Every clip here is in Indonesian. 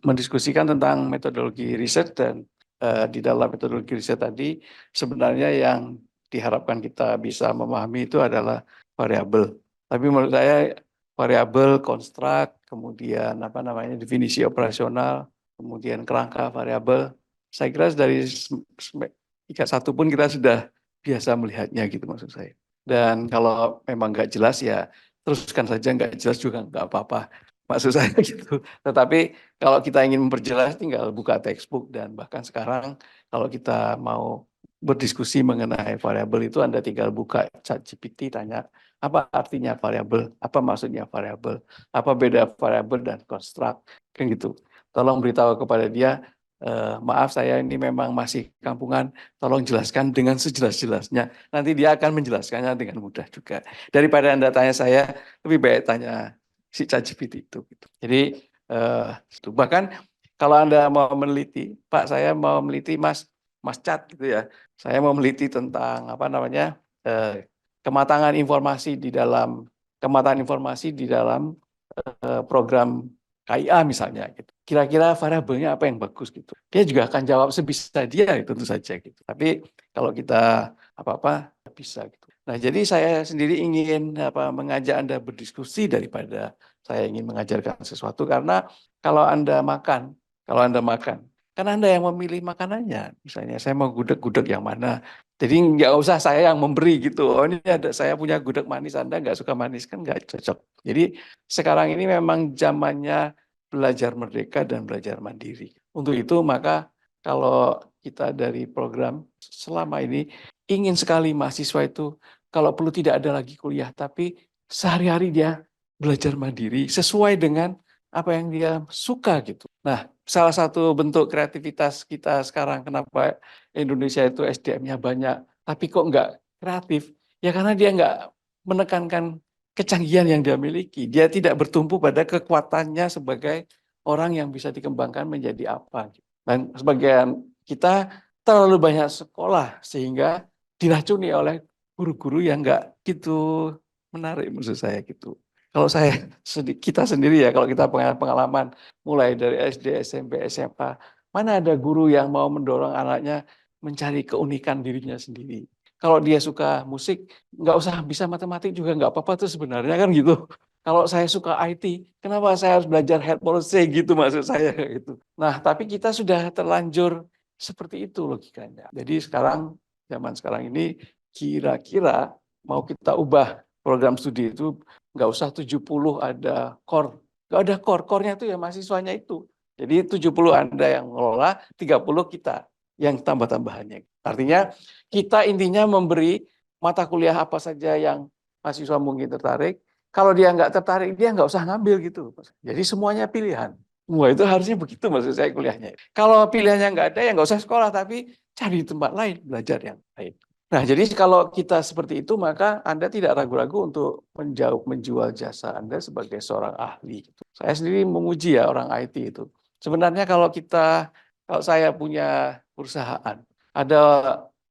mendiskusikan tentang metodologi riset dan di dalam metodologi riset tadi sebenarnya yang diharapkan kita bisa memahami itu adalah variabel. Tapi menurut saya variabel, konstruk, kemudian definisi operasional, kemudian kerangka variabel. Saya kira dari tingkat satu pun kita sudah biasa melihatnya gitu maksud saya. Dan kalau memang nggak jelas ya teruskan saja, nggak jelas juga nggak apa-apa. Maksud saya gitu. Tetapi kalau kita ingin memperjelas tinggal buka textbook dan bahkan sekarang kalau kita mau berdiskusi mengenai variabel itu Anda tinggal buka ChatGPT tanya apa artinya variabel, apa maksudnya variabel, apa beda variabel dan konstruk kan gitu. Tolong beritahu kepada dia maaf saya ini memang masih kampungan, tolong jelaskan dengan sejelas-jelasnya. Nanti dia akan menjelaskannya dengan mudah juga. Daripada Anda tanya saya, lebih baik tanya si ChatGPT itu. Gitu. Jadi bahkan kalau Anda mau meneliti, Pak saya mau meneliti Mas Chat gitu ya, saya mau meneliti tentang kematangan informasi di dalam program KIA misalnya gitu. Kira-kira variabelnya apa yang bagus gitu. Dia juga akan jawab sebisa dia tentu saja gitu. Tapi kalau kita apa-apa bisa gitu. Nah, jadi saya sendiri ingin mengajak Anda berdiskusi daripada saya ingin mengajarkan sesuatu karena kalau Anda makan, kan Anda yang memilih makanannya. Misalnya saya mau gudeg-gudeg yang mana. Jadi nggak usah saya yang memberi gitu. Oh ini ada saya punya gudeg manis, Anda nggak suka manis kan nggak cocok. Jadi sekarang ini memang zamannya belajar merdeka dan belajar mandiri. Untuk itu maka kalau kita dari program selama ini ingin sekali mahasiswa itu kalau perlu tidak ada lagi kuliah, tapi sehari-hari dia belajar mandiri sesuai dengan apa yang dia suka gitu. Nah, salah satu bentuk kreativitas kita sekarang, kenapa Indonesia itu SDM-nya banyak, tapi kok nggak kreatif? Ya karena dia nggak menekankan kecanggihan yang dia miliki. Dia tidak bertumpu pada kekuatannya sebagai orang yang bisa dikembangkan menjadi apa. Dan sebagian kita terlalu banyak sekolah sehingga diracuni oleh guru-guru yang nggak gitu menarik maksud saya gitu. Kalau kita sendiri ya, kalau kita pengalaman mulai dari SD, SMP, SMA, mana ada guru yang mau mendorong anaknya mencari keunikan dirinya sendiri. Kalau dia suka musik, nggak usah bisa matematik juga nggak apa-apa tuh sebenarnya kan gitu. Kalau saya suka IT, kenapa saya harus belajar head policy gitu maksud saya gitu. Nah, tapi kita sudah terlanjur seperti itu logikanya. Jadi zaman sekarang ini kira-kira mau kita ubah program studi itu nggak usah 70 ada core. Nggak ada core. Core-nya itu ya mahasiswanya itu. Jadi 70 Anda yang mengelola, 30 kita yang tambah-tambahannya. Artinya kita intinya memberi mata kuliah apa saja yang mahasiswa mungkin tertarik. Kalau dia nggak tertarik, dia nggak usah ngambil gitu. Jadi semuanya pilihan. Wah itu harusnya begitu maksud saya kuliahnya. Kalau pilihannya nggak ada, ya nggak usah sekolah, tapi cari tempat lain, belajar yang lain. Nah, jadi kalau kita seperti itu, maka Anda tidak ragu-ragu untuk menjual jasa Anda sebagai seorang ahli. Saya sendiri menguji ya orang IT itu. Sebenarnya kalau saya punya perusahaan, ada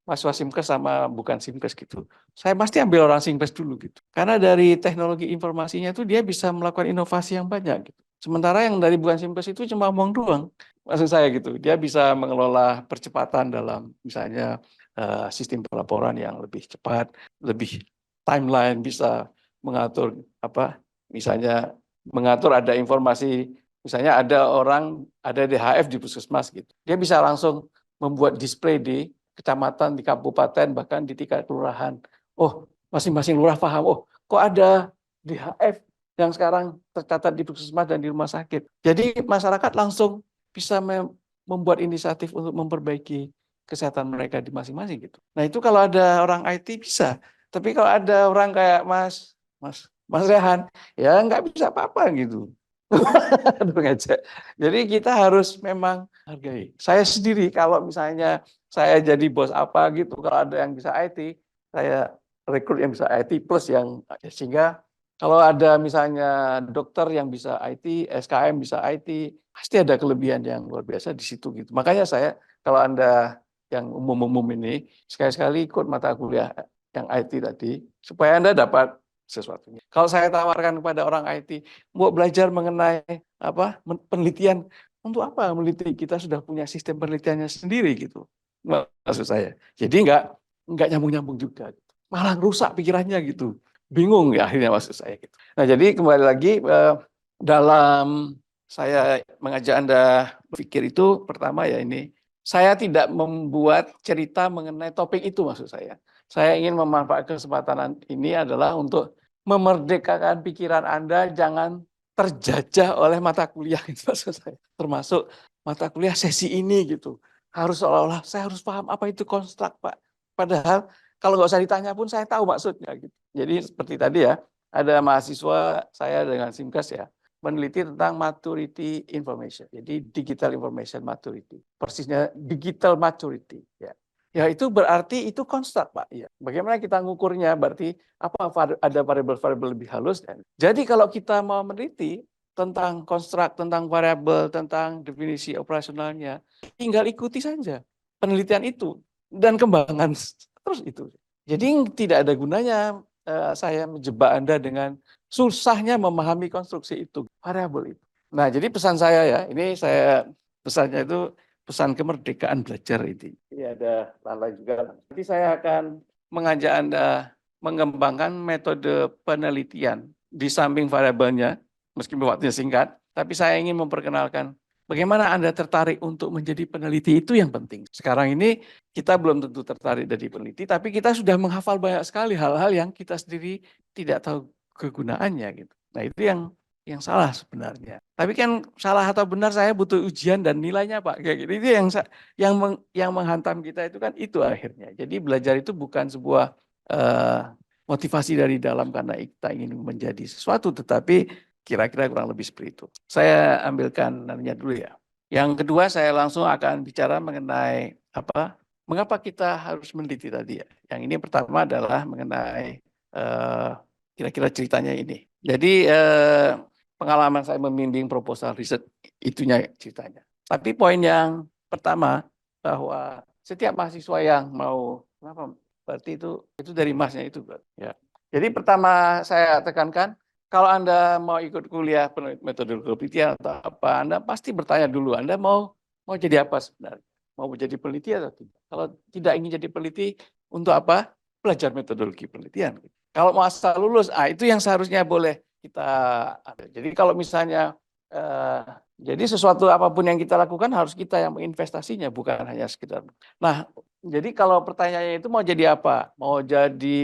mahasiswa Simkes sama bukan Simkes gitu. Saya pasti ambil orang Simkes dulu gitu. Karena dari teknologi informasinya itu dia bisa melakukan inovasi yang banyak gitu. Sementara yang dari bukan Simkes itu cuma omong doang. Maksud saya gitu. Dia bisa mengelola percepatan dalam misalnya sistem pelaporan yang lebih cepat, lebih timeline, bisa mengatur misalnya mengatur ada informasi, misalnya ada DHF di puskesmas gitu. Dia bisa langsung membuat display di kecamatan, di kabupaten, bahkan di tingkat kelurahan. Oh, masing-masing lurah paham, oh kok ada DHF yang sekarang tercatat di puskesmas dan di rumah sakit. Jadi masyarakat langsung bisa membuat inisiatif untuk memperbaiki kesehatan mereka di masing-masing gitu. Nah itu kalau ada orang IT bisa, tapi kalau ada orang kayak Mas Rehan, ya nggak bisa apa-apa gitu. Jadi kita harus memang hargai. Saya sendiri kalau misalnya saya jadi bos apa gitu, kalau ada yang bisa IT, saya rekrut yang bisa IT plus yang sehingga kalau ada misalnya dokter yang bisa IT, SKM bisa IT, pasti ada kelebihan yang luar biasa di situ gitu. Makanya kalau Anda yang umum-umum ini sekali-sekali ikut mata kuliah yang IT tadi supaya Anda dapat sesuatunya. Kalau saya tawarkan kepada orang IT, mau belajar mengenai penelitian, untuk apa meneliti? Kita sudah punya sistem penelitiannya sendiri gitu, maksud saya. Jadi nggak nyambung-nyambung juga, malah rusak pikirannya gitu, bingung ya akhirnya maksud saya gitu. Nah jadi kembali lagi dalam saya mengajak Anda berpikir itu pertama ya ini, saya tidak membuat cerita mengenai topik itu maksud saya. Saya ingin memanfaatkan kesempatan ini adalah untuk memerdekakan pikiran Anda, jangan terjajah oleh mata kuliah itu maksud saya. Termasuk mata kuliah sesi ini gitu. Harus seolah-olah saya harus paham apa itu konstruk, Pak. Padahal kalau nggak usah ditanya pun saya tahu maksudnya gitu. Jadi seperti tadi ya, ada mahasiswa saya dengan Simkas ya, meneliti tentang maturity information. Jadi digital information maturity. Persisnya digital maturity ya. Ya itu berarti itu konstruk, Pak. Ya. Bagaimana kita ngukurnya? Berarti apa ada variabel-variabel lebih halus. Jadi kalau kita mau meneliti tentang konstruk, tentang variabel, tentang definisi operasionalnya, tinggal ikuti saja penelitian itu dan kembangan terus itu. Jadi tidak ada gunanya saya menjebak Anda dengan susahnya memahami konstruksi itu, variabel itu. Nah, jadi pesan saya ya, ini saya pesannya itu pesan kemerdekaan belajar itu. Ini ada Lala juga. Nanti saya akan mengajak Anda mengembangkan metode penelitian di samping variabelnya, meskipun waktunya singkat, tapi saya ingin memperkenalkan bagaimana Anda tertarik untuk menjadi peneliti itu yang penting. Sekarang ini kita belum tentu tertarik jadi peneliti, tapi kita sudah menghafal banyak sekali hal-hal yang kita sendiri tidak tahu kegunaannya gitu. Nah, itu yang salah sebenarnya. Tapi kan salah atau benar saya butuh ujian dan nilainya, Pak. Kayak gitu. Itu yang menghantam kita itu kan itu akhirnya. Jadi belajar itu bukan sebuah motivasi dari dalam karena kita ingin menjadi sesuatu, tetapi kira-kira kurang lebih seperti itu. Saya ambilkan namanya dulu ya. Yang kedua saya langsung akan bicara mengenai mengapa kita harus meneliti tadi ya. Yang ini pertama adalah mengenai kira-kira ceritanya ini. Jadi pengalaman saya membimbing proposal riset itunya ceritanya. Tapi poin yang pertama bahwa setiap mahasiswa yang mau berarti itu dari masnya itu ya. Jadi pertama saya tekankan kalau Anda mau ikut kuliah metodologi penelitian atau apa, Anda pasti bertanya dulu Anda mau jadi apa sebenarnya? Mau menjadi peneliti atau tidak? Kalau tidak ingin jadi peneliti, untuk apa? Belajar metodologi penelitian. Kalau mau asal lulus, itu yang seharusnya boleh kita ada. Jadi kalau misalnya jadi sesuatu apapun yang kita lakukan harus kita yang menginvestasinya, bukan hanya sekedar. Nah, jadi kalau pertanyaannya itu mau jadi apa? Mau jadi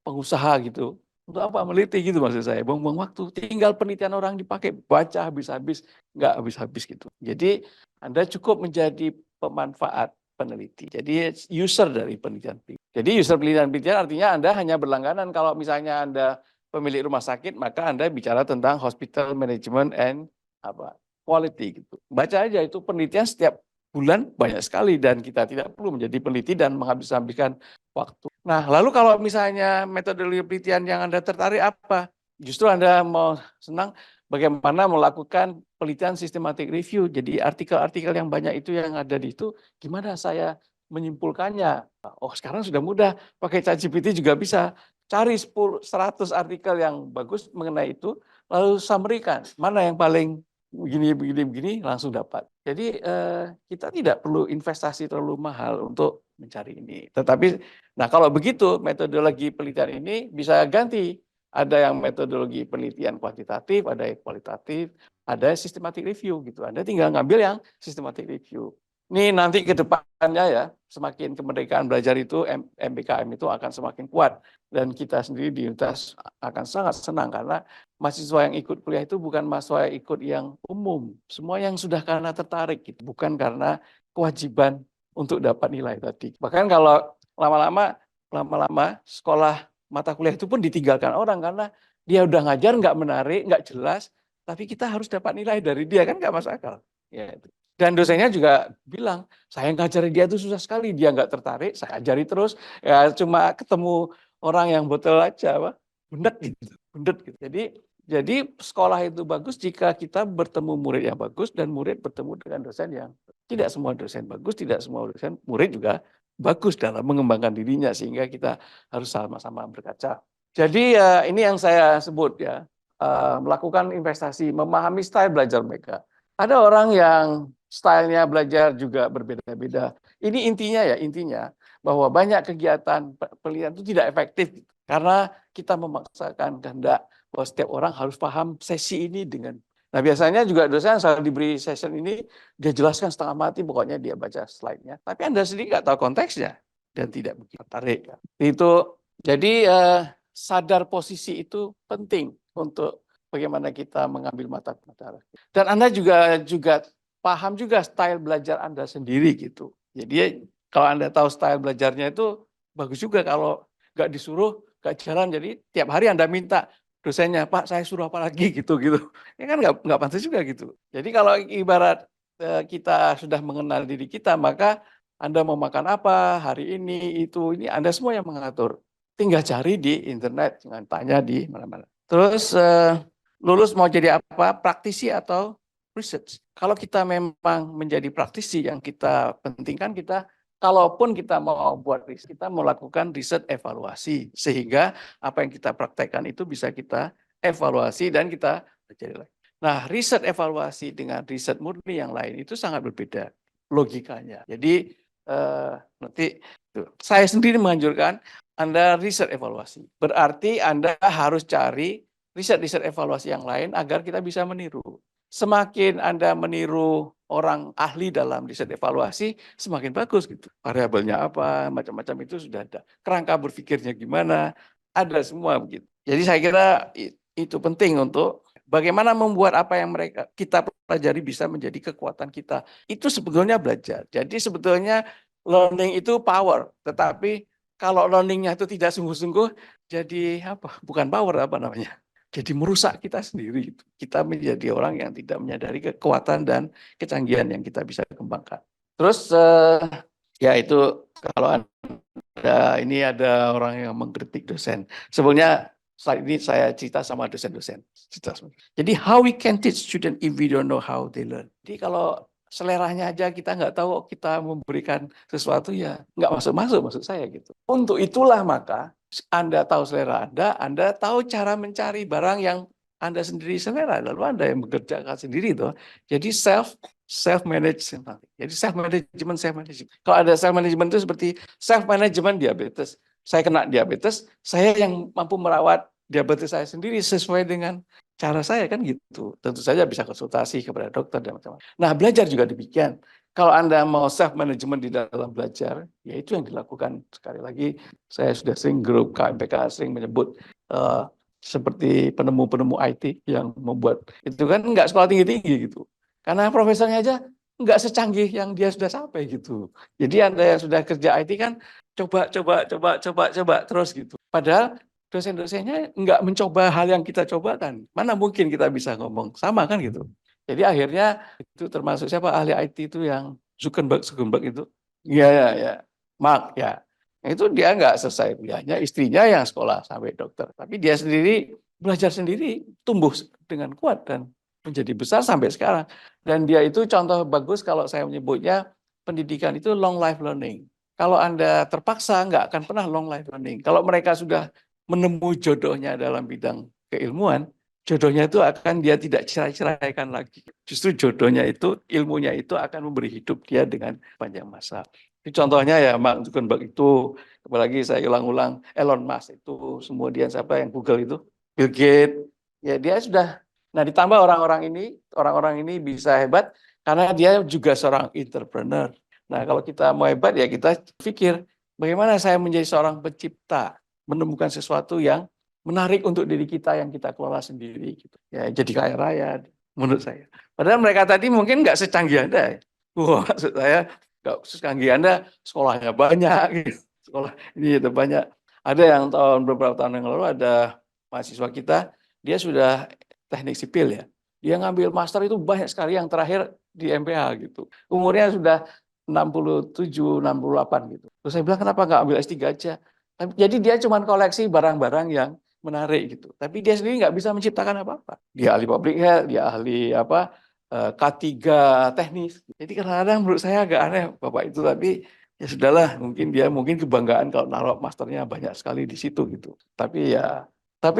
pengusaha gitu? Untuk apa meneliti gitu maksud saya? Buang-buang waktu. Tinggal penelitian orang dipakai, baca habis-habis, nggak habis-habis gitu. Jadi Anda cukup menjadi pemanfaat peneliti. Jadi user dari penelitian. Jadi user penelitian artinya Anda hanya berlangganan. Kalau misalnya Anda pemilik rumah sakit, maka Anda bicara tentang hospital management and quality gitu. Baca aja itu penelitian setiap bulan banyak sekali dan kita tidak perlu menjadi peneliti dan menghabiskan waktu. Nah, lalu kalau misalnya metodologi penelitian yang Anda tertarik apa? Justru Anda mau senang bagaimana melakukan penelitian systematic review. Jadi artikel-artikel yang banyak itu yang ada di itu, gimana saya menyimpulkannya? Oh, sekarang sudah mudah, pakai ChatGPT juga bisa. Cari 100 artikel yang bagus mengenai itu, lalu summary-kan. Mana yang paling begini, langsung dapat. Jadi kita tidak perlu investasi terlalu mahal untuk mencari ini. Tetapi, nah kalau begitu metodologi penelitian ini bisa ganti. Ada yang metodologi penelitian kuantitatif, ada yang kualitatif, ada systematic review gitu. Anda tinggal ngambil yang systematic review. Ini nanti ke depannya ya, semakin kemerdekaan belajar itu, MBKM itu akan semakin kuat. Dan kita sendiri di universitas akan sangat senang karena mahasiswa yang ikut kuliah itu bukan mahasiswa yang ikut yang umum. Semua yang sudah karena tertarik, gitu. Bukan karena kewajiban untuk dapat nilai tadi. Bahkan kalau lama-lama sekolah mata kuliah itu pun ditinggalkan orang karena dia udah ngajar nggak menarik, nggak jelas, tapi kita harus dapat nilai dari dia kan nggak masuk akal. Ya, itu. Dan dosennya juga bilang, saya ngajari dia itu susah sekali, dia nggak tertarik, saya ajari terus, ya cuma ketemu orang yang botol aja, bundet gitu, bundet gitu. Jadi sekolah itu bagus jika kita bertemu murid yang bagus dan murid bertemu dengan dosen yang tidak semua dosen bagus, tidak semua dosen murid juga bagus dalam mengembangkan dirinya sehingga kita harus sama-sama berkaca Jadi ini yang saya sebut ya, melakukan investasi, memahami style belajar mereka. Ada orang yang stylenya belajar juga berbeda-beda. Ini intinya bahwa banyak kegiatan penelitian itu tidak efektif karena kita memaksakan kehendak bahwa setiap orang harus paham sesi ini dengan. Nah biasanya juga dosen saat diberi session ini dia jelaskan setengah mati, pokoknya dia baca slide-nya. Tapi Anda sendiri nggak tahu konteksnya dan tidak begitu tertarik. Itu jadi sadar posisi itu penting untuk bagaimana kita mengambil mata pelajaran. Dan Anda juga paham juga style belajar Anda sendiri gitu. Jadi kalau Anda tahu style belajarnya itu bagus juga kalau nggak disuruh, nggak jalan. Jadi tiap hari Anda minta dosennya, Pak saya suruh apa lagi gitu. Ya kan nggak pantas juga gitu. Jadi kalau ibarat kita sudah mengenal diri kita, maka Anda mau makan apa hari ini Anda semua yang mengatur. Tinggal cari di internet, jangan tanya di mana-mana. Terus lulus mau jadi apa? Praktisi atau research. Kalau kita memang menjadi praktisi, yang kita pentingkan kita, kalaupun kita mau buat riset, kita melakukan riset evaluasi sehingga apa yang kita praktekkan itu bisa kita evaluasi dan kita pelajari lagi. Nah, riset evaluasi dengan riset murni yang lain itu sangat berbeda logikanya. Jadi nanti saya sendiri menganjurkan Anda riset evaluasi. Berarti Anda harus cari riset-riset evaluasi yang lain agar kita bisa meniru. Semakin Anda meniru orang ahli dalam riset evaluasi, semakin bagus gitu. Variabelnya apa, macam-macam itu sudah ada. Kerangka berpikirnya gimana, ada semua begitu. Jadi saya kira itu penting untuk bagaimana membuat apa yang kita pelajari bisa menjadi kekuatan kita. Itu sebetulnya belajar. Jadi sebetulnya learning itu power, tetapi kalau learningnya itu tidak sungguh-sungguh, jadi apa? Bukan power apa namanya? Jadi merusak kita sendiri. Kita menjadi orang yang tidak menyadari kekuatan dan kecanggihan yang kita bisa kembangkan. Terus ya itu kalau ada orang yang mengkritik dosen. Sebenarnya slide ini saya cerita sama dosen-dosen. Jadi how we can teach student if we don't know how they learn. Jadi kalau seleranya aja kita nggak tahu, kita memberikan sesuatu ya nggak masuk-masuk maksud saya gitu. Untuk itulah maka Anda tahu selera Anda tahu cara mencari barang yang Anda sendiri selera, lalu Anda yang mengerjakan sendiri tuh. Jadi self management. Jadi self management. Kalau ada self management itu seperti self management diabetes. Saya kena diabetes, saya yang mampu merawat diabetes saya sendiri sesuai dengan cara saya kan gitu. Tentu saja bisa konsultasi kepada dokter dan macam-macam. Nah, belajar juga demikian. Kalau Anda mau self management di dalam belajar, ya itu yang dilakukan. Sekali lagi, saya sudah sering grup KMPK sering menyebut seperti penemu-penemu IT yang membuat itu kan nggak sekolah tinggi-tinggi gitu. Karena profesornya aja nggak secanggih yang dia sudah sampai gitu. Jadi Anda yang sudah kerja IT kan coba terus gitu. Padahal dosen-dosennya nggak mencoba hal yang kita coba kan. Mana mungkin kita bisa ngomong sama kan gitu. Jadi akhirnya itu termasuk siapa ahli IT itu yang Zuckerberg itu. Ya. Mark ya. Itu dia nggak selesai kuliahnya, istrinya yang sekolah sampai dokter. Tapi dia sendiri belajar sendiri, tumbuh dengan kuat dan menjadi besar sampai sekarang. Dan dia itu contoh bagus kalau saya menyebutnya pendidikan itu long life learning. Kalau Anda terpaksa nggak akan pernah long life learning. Kalau mereka sudah menemui jodohnya dalam bidang keilmuan, jodohnya itu akan dia tidak cerai-ceraikan lagi. Justru jodohnya itu, ilmunya itu akan memberi hidup dia dengan panjang masa. Contohnya ya Mark Zuckerberg itu, apalagi saya ulang-ulang, Elon Musk itu, kemudian siapa yang Google itu, Bill Gates, ya dia sudah. Nah ditambah orang-orang ini bisa hebat karena dia juga seorang entrepreneur. Nah kalau kita mau hebat ya kita pikir bagaimana saya menjadi seorang pencipta, menemukan sesuatu yang menarik untuk diri kita yang kita kelola sendiri. Gitu. Ya jadi kaya raya menurut saya. Padahal mereka tadi mungkin nggak secanggih Anda. Wah, maksud saya nggak secanggih Anda, sekolahnya banyak. Gitu. Sekolah ini itu banyak. Ada yang beberapa tahun yang lalu ada mahasiswa kita, dia sudah teknik sipil ya. Dia ngambil master itu banyak sekali, yang terakhir di MPH gitu. Umurnya sudah 67, 68 gitu. Terus saya bilang kenapa nggak ambil S3 aja? Jadi dia cuma koleksi barang-barang yang menarik gitu. Tapi dia sendiri nggak bisa menciptakan apa-apa. Dia ahli public health, dia ahli K3 teknis. Jadi kadang-kadang menurut saya agak aneh Bapak itu, tapi ya sudahlah, mungkin kebanggaan kalau naruh masternya banyak sekali di situ gitu. Tapi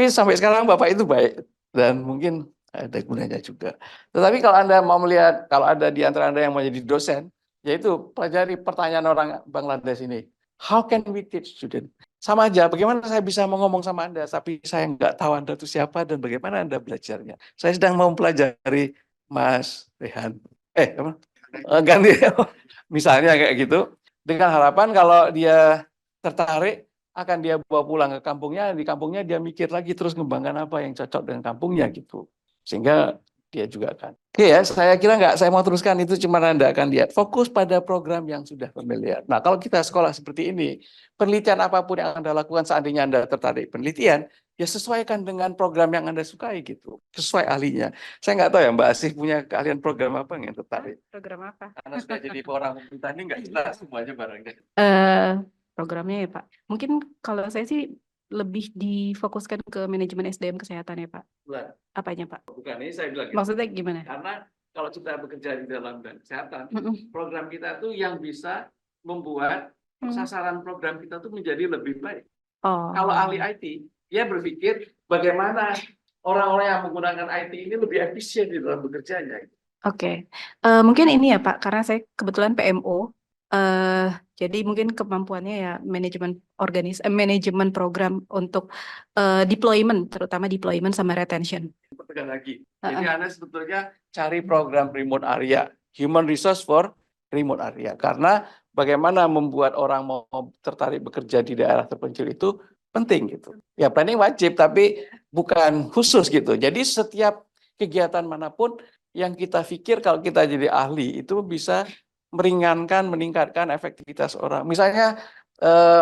sampai sekarang Bapak itu baik dan mungkin ada gunanya juga. Tetapi kalau Anda mau melihat, kalau ada di antara Anda yang mau jadi dosen, yaitu pelajari pertanyaan orang Bangladesh ini. How can we teach student? Sama aja, bagaimana saya bisa ngomong sama Anda, tapi saya nggak tahu Anda itu siapa dan bagaimana Anda belajarnya. Saya sedang mau mempelajari Mas Rehan. Apa? Ganti. Misalnya kayak gitu. Dengan harapan kalau dia tertarik, akan dia bawa pulang ke kampungnya, di kampungnya dia mikir lagi terus ngembangkan apa yang cocok dengan kampungnya gitu. Sehingga dia juga akan. Oke ya, saya kira nggak saya mau teruskan itu, cuma Anda akan lihat. Fokus pada program yang sudah familiar. Nah, kalau kita sekolah seperti ini, penelitian apapun yang Anda lakukan seandainya Anda tertarik penelitian, ya sesuaikan dengan program yang Anda sukai gitu. Sesuai ahlinya. Saya nggak tahu ya Mbak Asih punya keahlian program apa yang tertarik. Program apa? Karena sudah jadi orang pemerintah ini nggak jelas semuanya barangnya. Programnya ya Pak. Mungkin kalau saya sih lebih difokuskan ke manajemen SDM kesehatan ya Pak. Bukan, Apanya Pak? bukan ini saya bilang gitu. Maksudnya gimana? Karena kalau kita bekerja di dalam bidang kesehatan, Mm-mm. program kita tuh yang bisa membuat sasaran program kita tuh menjadi lebih baik. Oh. Kalau ahli IT, dia berpikir bagaimana orang-orang yang menggunakan IT ini lebih efisien di dalam bekerjanya. Oke. Mungkin ini ya Pak, karena saya kebetulan PMO. Jadi mungkin kemampuannya ya manajemen program untuk deployment, terutama deployment sama retention. Tekan lagi. Jadi Anda sebetulnya cari program remote area, human resource for remote area. Karena bagaimana membuat orang mau tertarik bekerja di daerah terpencil itu penting gitu. Ya planning wajib, tapi bukan khusus gitu. Jadi setiap kegiatan manapun yang kita pikir kalau kita jadi ahli itu bisa meringankan, meningkatkan efektivitas orang. Misalnya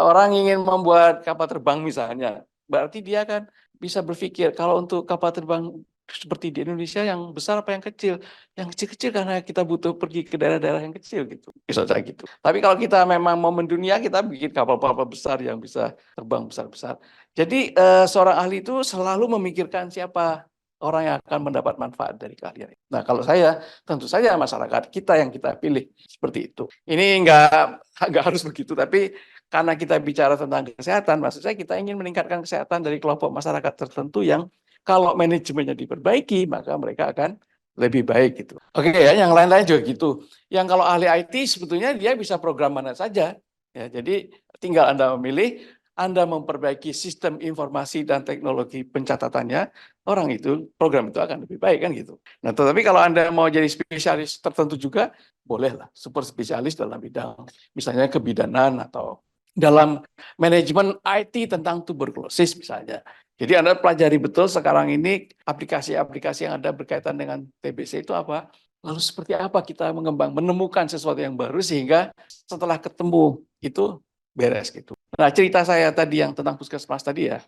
orang ingin membuat kapal terbang misalnya, berarti dia kan bisa berpikir kalau untuk kapal terbang seperti di Indonesia yang besar apa yang kecil? Yang kecil-kecil karena kita butuh pergi ke daerah-daerah yang kecil gitu. Bisa saja gitu. Tapi kalau kita memang mau mendunia, kita bikin kapal-kapal besar yang bisa terbang besar-besar. Jadi seorang ahli itu selalu memikirkan siapa orang yang akan mendapat manfaat dari keahlian. Nah, kalau saya, tentu saja masyarakat kita yang kita pilih seperti itu. Ini nggak harus begitu, tapi karena kita bicara tentang kesehatan, maksud saya kita ingin meningkatkan kesehatan dari kelompok masyarakat tertentu yang kalau manajemennya diperbaiki, maka mereka akan lebih baik gitu. Oke ya, yang lain-lain juga gitu. Yang kalau ahli IT sebetulnya dia bisa program mana saja. Ya, jadi tinggal Anda memilih, Anda memperbaiki sistem informasi dan teknologi pencatatannya, orang itu, program itu akan lebih baik kan gitu. Nah, tetapi kalau Anda mau jadi spesialis tertentu juga, bolehlah super spesialis dalam bidang, misalnya kebidanan atau dalam manajemen IT tentang tuberkulosis misalnya. Jadi Anda pelajari betul sekarang ini aplikasi-aplikasi yang ada berkaitan dengan TBC itu apa, lalu seperti apa kita menemukan sesuatu yang baru sehingga setelah ketemu itu beres gitu. Nah, cerita saya tadi yang tentang puskesmas tadi ya,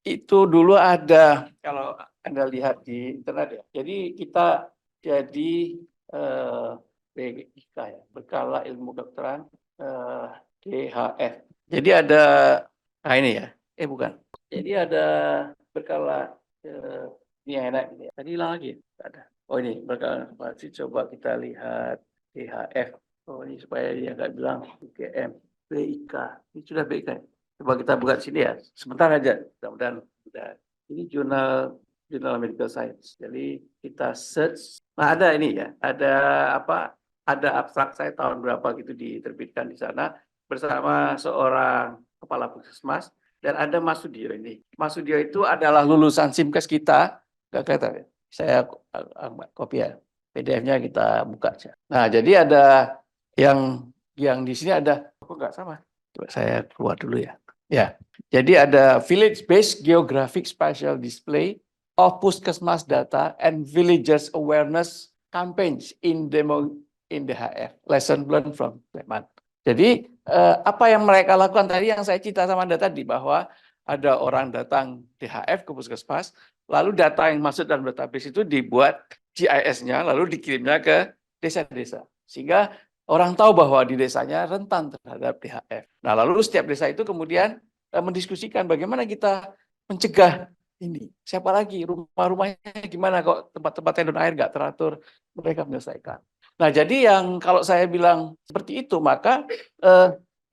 itu dulu ada, kalau Anda lihat di internet ya, jadi kita jadi BIK ya, Berkala Ilmu Kedokteran DHF. Jadi ada, nah ini ya, bukan. Jadi ada berkala ini enak ini. Tadi hilang lagi, nggak ada. Oh ini berkala informasi. Coba kita lihat DHF. Oh ini supaya dia nggak bilang UGM, BIK. Ini sudah BIK. Coba kita buka di sini ya. Sebentar aja. Mudah-mudahan udah. Ini jurnal medical science. Jadi kita search. Nah ada ini ya. Ada apa? Ada abstrak saya tahun berapa gitu diterbitkan di sana bersama seorang kepala puskesmas dan ada Mas Sudio ini. Mas Sudio itu adalah lulusan Simkes kita, nggak kelihatan ya? Saya copy ya, PDF-nya kita buka aja. Nah, jadi ada yang di sini ada, kok nggak sama? Coba saya keluar dulu ya. Ya, jadi ada Village Based Geographic Spatial Display of Puskesmas Data and Villagers Awareness Campaigns in DHF. Lesson learned from Sleman. Jadi apa yang mereka lakukan tadi yang saya cerita sama Anda tadi, bahwa ada orang datang DHF ke puskesmas, lalu data yang masuk dalam database itu dibuat GIS-nya, lalu dikirimnya ke desa-desa. Sehingga orang tahu bahwa di desanya rentan terhadap DHF. Nah, lalu setiap desa itu kemudian mendiskusikan bagaimana kita mencegah ini. Siapa lagi, rumah-rumahnya gimana kok tempat-tempat tendon air nggak teratur, mereka menyelesaikan. Nah, jadi yang kalau saya bilang seperti itu, maka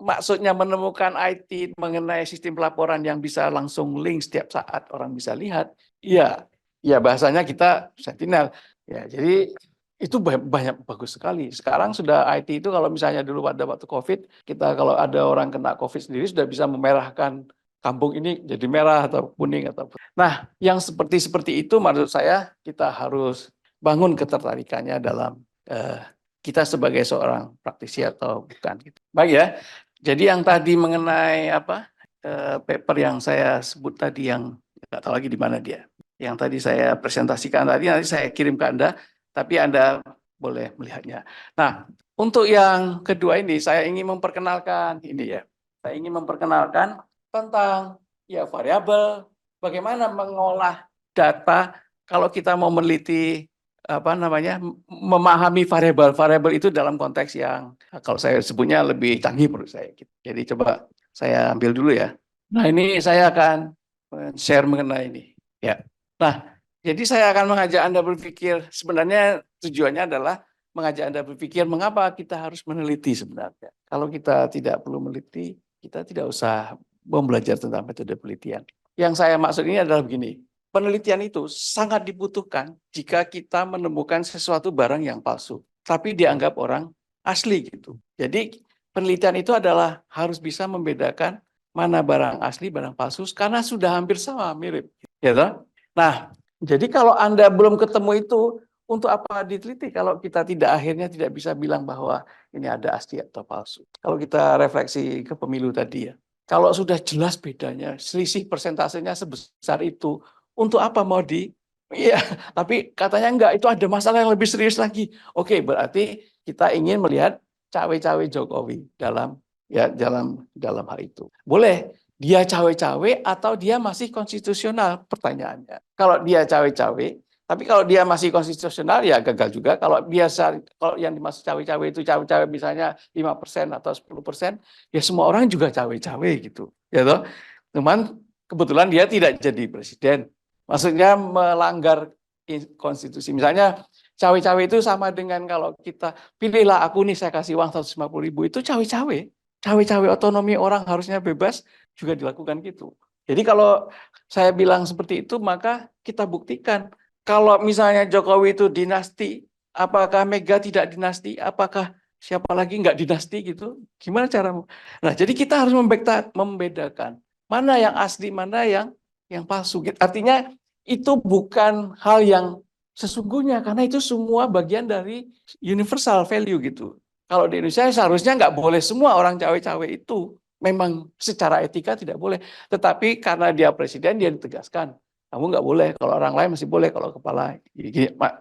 maksudnya menemukan IT mengenai sistem pelaporan yang bisa langsung link setiap saat orang bisa lihat, iya, ya bahasanya kita Sentinel. Ya, jadi itu banyak bagus sekali. Sekarang sudah IT itu kalau misalnya dulu pada waktu COVID, kita kalau ada orang kena COVID sendiri sudah bisa memerahkan kampung ini jadi merah atau kuning atau. Nah, yang seperti itu menurut saya kita harus bangun ketertarikannya dalam kita sebagai seorang praktisi atau bukan. Gitu. Baik ya. Jadi yang tadi mengenai paper yang saya sebut tadi yang nggak tahu lagi di mana dia. Yang tadi saya presentasikan tadi nanti saya kirim ke Anda, tapi Anda boleh melihatnya. Nah, untuk yang kedua ini saya ingin memperkenalkan ini ya. Saya ingin memperkenalkan tentang ya variabel, bagaimana mengolah data kalau kita mau meneliti memahami variabel-variabel itu dalam konteks yang kalau saya sebutnya lebih canggih menurut saya. Jadi coba saya ambil dulu ya. Nah ini saya akan share mengenai ini. Ya. Nah jadi saya akan mengajak Anda berpikir sebenarnya tujuannya adalah mengajak Anda berpikir mengapa kita harus meneliti sebenarnya. Kalau kita tidak perlu meneliti, kita tidak usah belajar tentang metode penelitian. Yang saya maksud ini adalah begini. Penelitian itu sangat dibutuhkan jika kita menemukan sesuatu barang yang palsu, tapi dianggap orang asli gitu. Jadi penelitian itu adalah harus bisa membedakan mana barang asli, barang palsu, karena sudah hampir sama, mirip. Ya toh? Nah, jadi kalau Anda belum ketemu itu, untuk apa diteliti kalau kita akhirnya tidak bisa bilang bahwa ini ada asli atau palsu. Kalau kita refleksi ke pemilu tadi ya, kalau sudah jelas bedanya, selisih persentasenya sebesar itu, untuk apa mau iya, tapi katanya enggak, itu ada masalah yang lebih serius lagi. Oke, berarti kita ingin melihat cawe-cawe Jokowi dalam hal itu. Boleh dia cawe-cawe atau dia masih konstitusional, pertanyaannya. Kalau dia cawe-cawe, tapi kalau dia masih konstitusional ya gagal juga. Kalau yang dimaksud cawe-cawe itu cawe-cawe misalnya 5% atau 10%, ya semua orang juga cawe-cawe gitu. Ya toh? Cuman kebetulan dia tidak jadi presiden. Maksudnya melanggar konstitusi. Misalnya cawe-cawe itu sama dengan kalau kita pilihlah aku nih saya kasih uang 150.000, itu cawe-cawe. Cawe-cawe otonomi orang harusnya bebas juga dilakukan gitu. Jadi kalau saya bilang seperti itu maka kita buktikan kalau misalnya Jokowi itu dinasti, apakah Mega tidak dinasti, apakah siapa lagi nggak dinasti gitu? Gimana caramu? Nah, jadi kita harus membedakan mana yang asli, mana yang palsu. Artinya itu bukan hal yang sesungguhnya karena itu semua bagian dari universal value gitu. Kalau di Indonesia seharusnya nggak boleh semua orang cawe-cawe itu. Memang secara etika tidak boleh. Tetapi karena dia presiden dia ditegaskan. Kamu nggak boleh, kalau orang lain masih boleh, kalau kepala.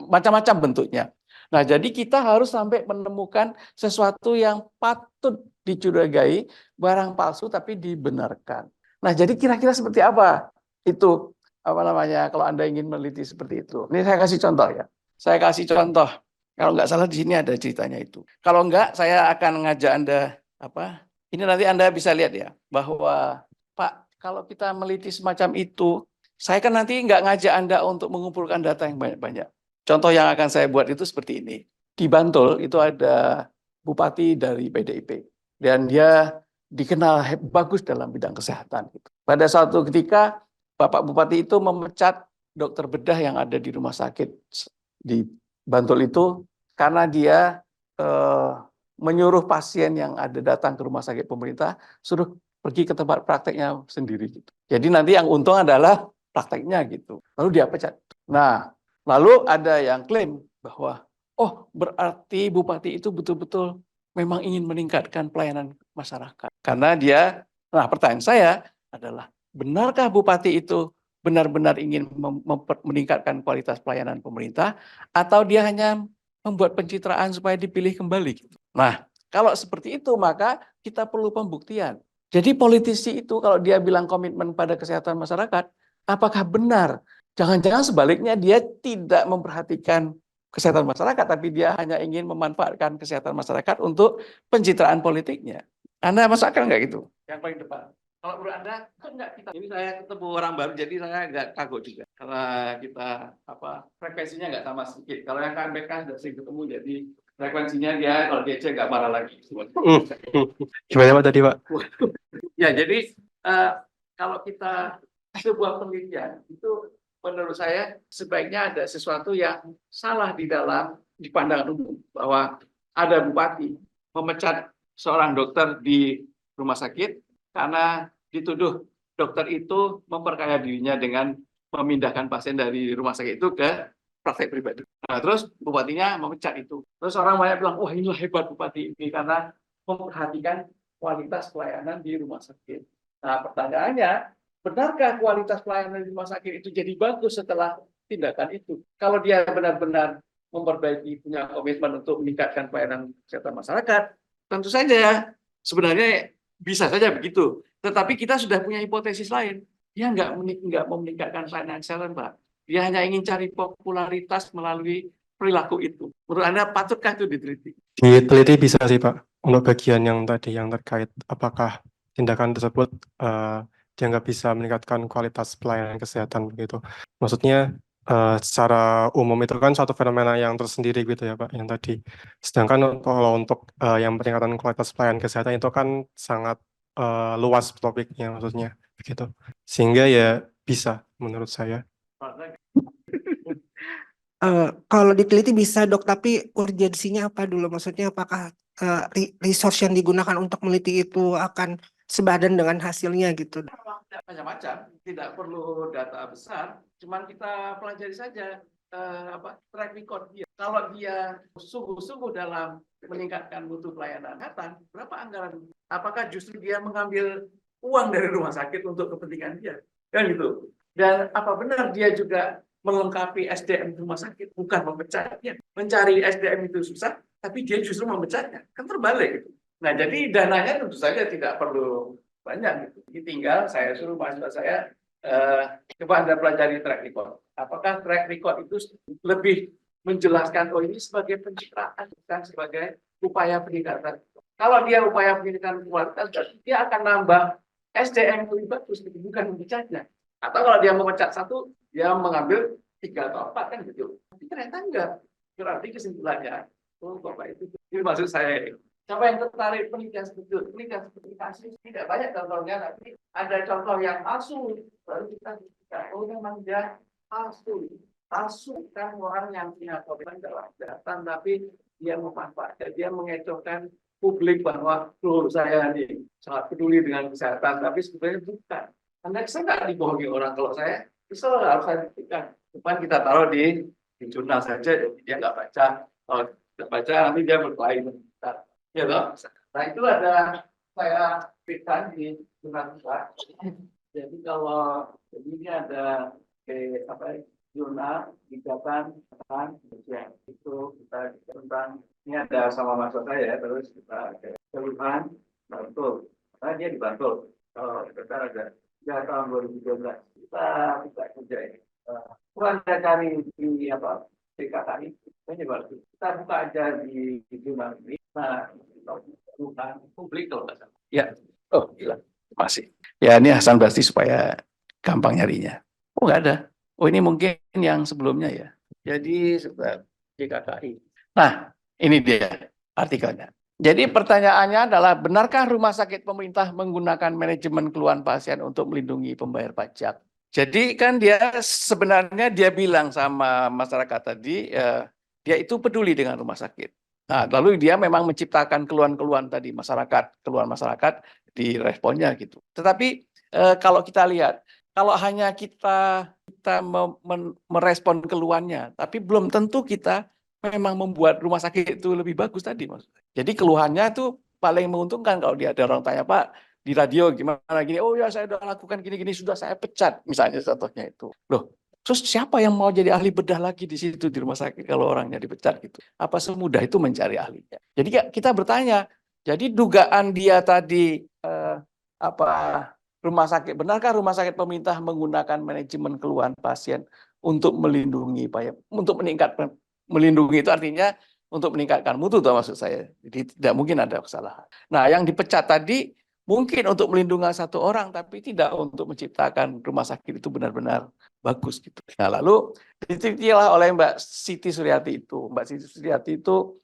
Macam-macam bentuknya. Nah jadi kita harus sampai menemukan sesuatu yang patut dicurigai, barang palsu tapi dibenarkan. Nah jadi kira-kira seperti apa itu kalau Anda ingin meneliti seperti itu. Ini saya kasih contoh ya. Saya kasih contoh. Kalau nggak salah di sini ada ceritanya itu. Kalau nggak, saya akan ngajak Anda Ini nanti Anda bisa lihat ya bahwa Pak, kalau kita meliti semacam itu, saya kan nanti nggak ngajak Anda untuk mengumpulkan data yang banyak-banyak. Contoh yang akan saya buat itu seperti ini. Di Bantul itu ada bupati dari PDIP dan dia dikenal bagus dalam bidang kesehatan. Pada suatu ketika Bapak Bupati itu memecat dokter bedah yang ada di rumah sakit di Bantul itu karena dia menyuruh pasien yang ada datang ke rumah sakit pemerintah suruh pergi ke tempat prakteknya sendiri gitu. Jadi nanti yang untung adalah prakteknya gitu. Lalu dia pecat. Nah, lalu ada yang klaim bahwa oh berarti bupati itu betul-betul memang ingin meningkatkan pelayanan masyarakat. Karena pertanyaan saya adalah benarkah bupati itu benar-benar ingin meningkatkan kualitas pelayanan pemerintah atau dia hanya membuat pencitraan supaya dipilih kembali? Nah, kalau seperti itu maka kita perlu pembuktian. Jadi politisi itu kalau dia bilang komitmen pada kesehatan masyarakat, apakah benar? Jangan-jangan sebaliknya dia tidak memperhatikan kesehatan masyarakat, tapi dia hanya ingin memanfaatkan kesehatan masyarakat untuk pencitraan politiknya. Anda masuk akal nggak gitu? Yang paling depan. Kalau menurut Anda, kok enggak kita? Ini saya ketemu orang baru, jadi saya agak kaget juga. Karena kita frekuensinya nggak sama sedikit. Kalau yang KMBK sudah sering ketemu, jadi Frekuensinya dia kalau dia cek nggak marah lagi. Gimana Pak tadi Pak? Ya, jadi kalau kita sebuah penelitian itu menurut saya sebaiknya ada sesuatu yang salah di pandangan umum bahwa ada bupati memecat seorang dokter di rumah sakit karena dituduh dokter itu memperkaya dirinya dengan memindahkan pasien dari rumah sakit itu ke praktek pribadi. Nah, terus bupatinya memecat itu. Terus orang banyak bilang, wah inilah hebat bupati ini karena memperhatikan kualitas pelayanan di rumah sakit. Nah, pertanyaannya, benarkah kualitas pelayanan di rumah sakit itu jadi bagus setelah tindakan itu? Kalau dia benar-benar memperbaiki, punya komitmen untuk meningkatkan pelayanan kesehatan masyarakat, tentu saja sebenarnya bisa saja begitu. Tetapi kita sudah punya hipotesis lain. Dia nggak mau meningkatkan pelayanan kesehatan, Pak. Dia hanya ingin cari popularitas melalui perilaku itu. Menurut Anda, patutkah itu diteliti? Diteliti bisa sih Pak, untuk bagian yang tadi yang terkait apakah tindakan tersebut dianggap bisa meningkatkan kualitas pelayanan kesehatan begitu. Maksudnya secara umum itu kan suatu fenomena yang tersendiri gitu ya Pak, yang tadi. Sedangkan kalau untuk yang peningkatan kualitas pelayanan kesehatan itu kan sangat luas topiknya maksudnya begitu. Sehingga ya bisa menurut saya. Kalau diteliti bisa dok, tapi urgensinya apa dulu? Maksudnya apakah resource yang digunakan untuk meneliti itu akan sebadan dengan hasilnya gitu? Macam-macam, tidak perlu data besar, cuman kita pelajari saja track record dia. Kalau dia sungguh-sungguh dalam meningkatkan mutu pelayanan kesehatan, berapa anggaran? Apakah justru dia mengambil uang dari rumah sakit untuk kepentingan dia? Kan gitu. Dan apa benar dia juga melengkapi SDM rumah sakit, bukan memecatnya. Mencari SDM itu susah, tapi dia justru memecatnya. Kan terbalik gitu. Nah, jadi dananya tentu saja tidak perlu banyak gitu. Jadi tinggal saya suruh mahasiswa saya coba Anda pelajari track record. Apakah track record itu lebih menjelaskan oh ini sebagai pencitraan bukan sebagai upaya peningkatan. Kalau dia upaya peningkatan kualitas, dia akan nambah SDM lebih bagus, bukan memecatnya. Atau kalau dia memecat satu, dia mengambil 3 atau 4 kan gitu. Tapi ternyata enggak. Berarti kesimpulannya, oh Bapak itu maksud saya. Siapa yang tertarik penelitian seperti itu? Penelitian seperti kasus tidak banyak contohnya, tapi ada contoh yang palsu. Baru kita oh memang dia palsu. Palsu kan orang yang punya komitmen dalam kesehatan, tapi dia memanfaatkan, dia mengecohkan publik bahwa saya ini sangat peduli dengan kesehatan, tapi sebenarnya bukan. Anda kesel nggak dibohongi orang? Kalau saya kesel harus saya buktikan. Depan kita taruh di jurnal saja, jadi dia nggak baca. Kalau tidak baca nanti dia berkelahi. Ya toh? Nah itu ada saya berikan di jurnal kita. Jadi kalau ini ada jurnal gugatan ya itu kita tentang ini ada sama masuk saya terus kita keluhan Bantul. Nah dia di Bantul. Kalau kita ada ya tahun 2012 kita kerja ini. Anda cari di DKKI, kita buka aja di jurnal ini. Nah, bukan publik kalau nggak salah. Ya, oh gila, masih. Ya ini Hasan Basri supaya gampang nyarinya. Oh nggak ada. Oh ini mungkin yang sebelumnya ya. Jadi sebentar DKKI. Nah, ini dia artikelnya. Jadi pertanyaannya adalah, benarkah rumah sakit pemerintah menggunakan manajemen keluhan pasien untuk melindungi pembayar pajak? Jadi kan sebenarnya dia bilang sama masyarakat tadi, dia itu peduli dengan rumah sakit. Nah, lalu dia memang menciptakan keluhan-keluhan tadi keluhan masyarakat di responnya gitu. Tetapi kalau kita lihat, kalau hanya kita merespon keluhannya, tapi belum tentu kita memang membuat rumah sakit itu lebih bagus tadi maksudnya. Jadi keluhannya itu paling menguntungkan kalau dia ada orang tanya, Pak, di radio gimana gini, oh ya saya sudah lakukan gini-gini, sudah saya pecat misalnya contohnya itu. Loh, terus siapa yang mau jadi ahli bedah lagi di situ di rumah sakit kalau orangnya dipecat gitu? Apa semudah itu mencari ahlinya? Jadi kita bertanya, jadi dugaan dia tadi benarkah rumah sakit pemerintah menggunakan manajemen keluhan pasien untuk melindungi melindungi itu artinya untuk meningkatkan mutu, tuh maksud saya. Jadi tidak mungkin ada kesalahan. Nah, yang dipecat tadi mungkin untuk melindungi satu orang, tapi tidak untuk menciptakan rumah sakit itu benar-benar bagus gitu. Nah, lalu ditelitilah oleh Mbak Siti Suryati itu. Mbak Siti Suryati itu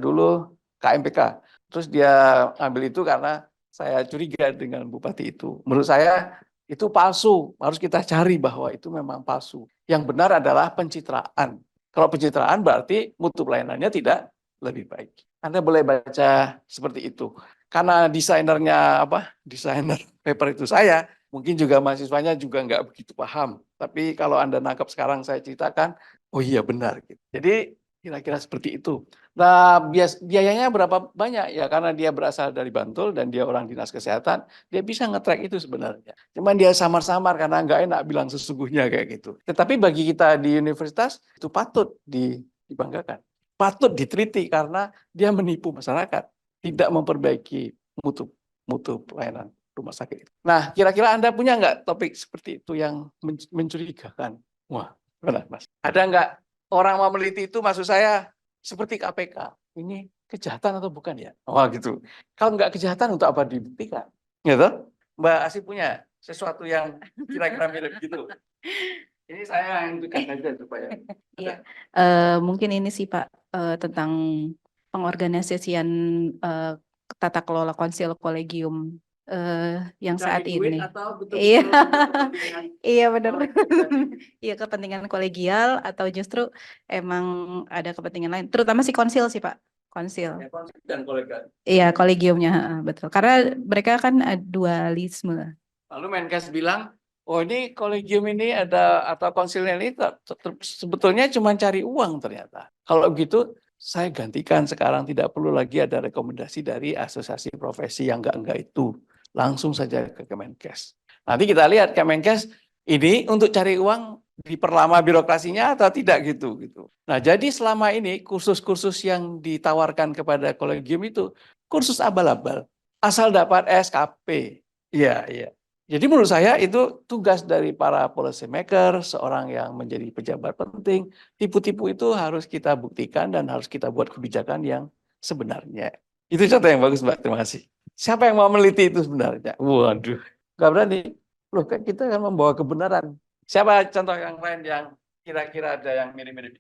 dulu KMPK. Terus dia ambil itu karena saya curiga dengan bupati itu. Menurut saya itu palsu. Harus kita cari bahwa itu memang palsu. Yang benar adalah pencitraan. Kalau pencitraan berarti mutu pelayanannya tidak lebih baik. Anda boleh baca seperti itu. Karena desainernya desainer paper itu saya, mungkin juga mahasiswanya juga nggak begitu paham. Tapi kalau Anda nangkap sekarang saya ceritakan, oh iya benar. Jadi kira-kira seperti itu. Nah, biayanya berapa banyak ya? Karena dia berasal dari Bantul dan dia orang dinas kesehatan, dia bisa nge-track itu sebenarnya. Cuman dia samar-samar karena nggak enak bilang sesungguhnya kayak gitu. Tetapi bagi kita di universitas itu patut dibanggakan, patut diteliti karena dia menipu masyarakat, tidak memperbaiki mutu pelayanan rumah sakit. Nah, kira-kira Anda punya nggak topik seperti itu yang mencurigakan? Wah, benar Mas. Ada nggak orang mau meneliti itu, maksud saya seperti KPK, ini kejahatan atau bukan ya? Oh gitu. Kalau nggak kejahatan untuk apa dibuktikan? Gitu? Mbak Asih punya sesuatu yang kira-kira mirip gitu. Ini saya yang tukar saja supaya. Iya, mungkin ini sih Pak, tentang pengorganisasian tata kelola konsil kolegium yang saat Cari duit ini. atau betul-betul Iya, kepentingan iya benar. organisasi. Iya kepentingan kolegial atau justru emang ada kepentingan lain, terutama si konsil sih Pak, konsil. Ya, konsep dan kolegial. Iya kolegiumnya, betul. Karena mereka kan dualisme. Lalu Menkes bilang, oh ini kolegium ini ada atau konsilnya ini sebetulnya cuma cari uang ternyata. Kalau begitu saya gantikan sekarang, tidak perlu lagi ada rekomendasi dari asosiasi profesi yang enggak itu. Langsung saja ke Kemenkes. Nanti kita lihat Kemenkes ini untuk cari uang diperlama birokrasinya atau tidak gitu. Nah, jadi selama ini kursus-kursus yang ditawarkan kepada kolegium itu kursus abal-abal, asal dapat SKP. Iya, iya. Jadi menurut saya itu tugas dari para policy maker, seorang yang menjadi pejabat penting. Tipu-tipu itu harus kita buktikan dan harus kita buat kebijakan yang sebenarnya. Itu contoh yang bagus, Mbak. Terima kasih. Siapa yang mau meneliti itu sebenarnya? Waduh, nggak berani. Loh, kan kita akan membawa kebenaran. Siapa contoh yang lain yang kira-kira ada yang mirip-mirip?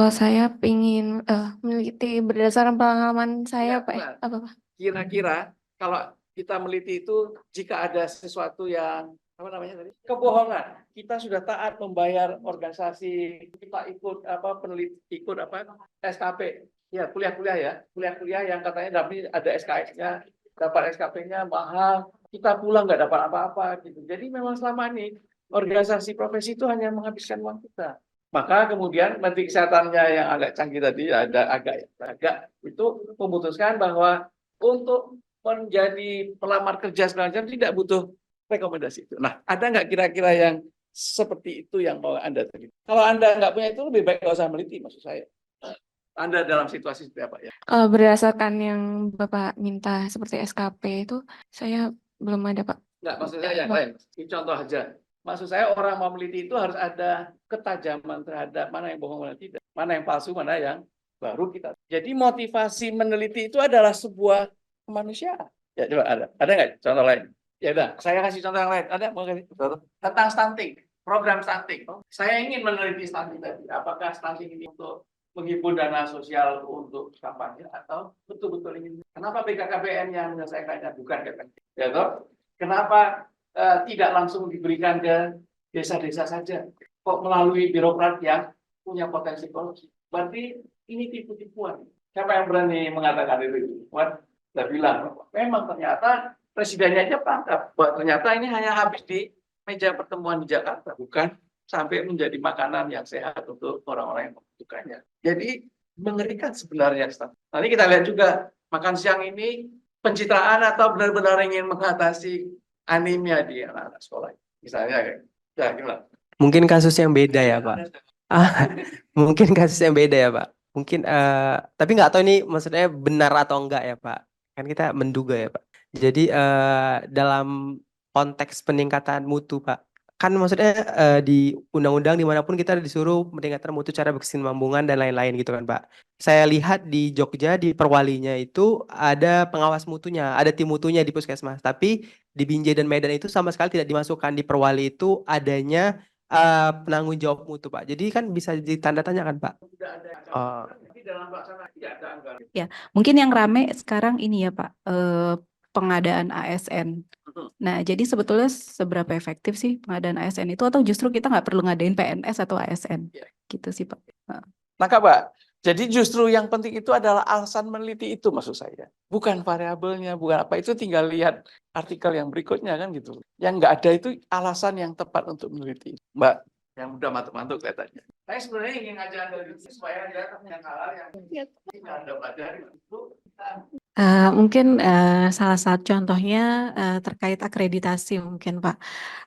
Saya ingin meneliti berdasarkan pengalaman saya, Ya, Pak. benar. Apa, Pak? Kira-kira kalau kita meliti itu jika ada sesuatu yang apa namanya tadi kebohongan, kita sudah taat membayar organisasi, kita ikut peneliti, ikut SKP, ya kuliah yang katanya tapi ada SKS-nya, dapat SKP-nya mahal, kita pulang nggak dapat apa-apa gitu. Jadi memang selama ini organisasi profesi itu hanya menghabiskan uang kita. Maka kemudian Menteri Kesehatannya yang agak canggih tadi, ada agak itu memutuskan bahwa untuk menjadi pelamar kerja segala macam tidak butuh rekomendasi itu. Nah, ada nggak kira-kira yang seperti itu yang mau Anda tadi? Kalau Anda nggak punya itu, lebih baik nggak usah meneliti, maksud saya. Anda dalam situasi seperti apa ya? Kalau berdasarkan yang Bapak minta seperti SKP itu, saya belum ada, Pak. Nggak, maksud saya yang lain. Ini contoh aja. Maksud saya orang mau meneliti itu harus ada ketajaman terhadap mana yang bohong, mana tidak. Mana yang palsu, mana yang baru kita. Jadi motivasi meneliti itu adalah sebuah kemanusiaan. Ya coba ada nggak contoh lain? Ya udah, saya kasih contoh yang lain. Ada mau kasih contoh tentang stunting, program stunting. Saya ingin meneliti stunting tadi. Apakah stunting ini untuk menghimpun dana sosial untuk kampanye atau betul-betul ingin? Kenapa BKKBN yang menyelesaikannya bukan KPN? Ya toh? Kenapa tidak langsung diberikan ke desa-desa saja? Kok melalui birokrat yang punya potensi korupsi? Berarti ini tipu-tipuan. Siapa yang berani mengatakan itu? Saya bilang, memang ternyata presidennya aja tangkap. Bahwa ternyata ini hanya habis di meja pertemuan di Jakarta, bukan sampai menjadi makanan yang sehat untuk orang-orang yang membutuhkannya. Jadi mengerikan sebenarnya. Nanti kita lihat juga makan siang ini pencitraan atau benar-benar ingin mengatasi anemia di anak-anak sekolah. Misalnya kayak, ya gimana? Mungkin kasus yang beda ya, Pak. Mungkin kasus yang beda ya, Pak. Mungkin, tapi nggak tahu ini maksudnya benar atau enggak ya, Pak. Kan kita menduga ya, Pak. Jadi dalam konteks peningkatan mutu, Pak. Kan maksudnya di undang-undang dimanapun kita disuruh meningkatkan mutu cara berkesinambungan dan lain-lain gitu kan, Pak. Saya lihat di Jogja di Perwalinya itu ada pengawas mutunya, ada tim mutunya di puskesmas. Tapi di Binjai dan Medan itu sama sekali tidak dimasukkan. Di Perwali itu adanya penanggung jawab mutu, Pak. Jadi kan bisa ditanda tanyakan, Pak. Tapi dalam pelaksanaan tidak ada anggaran. Ya, mungkin yang rame sekarang ini ya Pak, pengadaan ASN. Nah, jadi sebetulnya seberapa efektif sih pengadaan ASN itu, atau justru kita nggak perlu ngadain PNS atau ASN? Ya. Gitu sih Pak. Maka Pak, jadi justru yang penting itu adalah alasan meneliti itu maksud saya. Bukan variabelnya, bukan apa, itu tinggal lihat artikel yang berikutnya kan gitu. Yang nggak ada itu alasan yang tepat untuk meneliti. Mbak, yang udah mantuk-mantuk kelihatannya. Saya sebenarnya ingin ngajak Anda supaya Anda punya hal yang Anda pelajari itu. Mungkin salah satu contohnya terkait akreditasi mungkin Pak.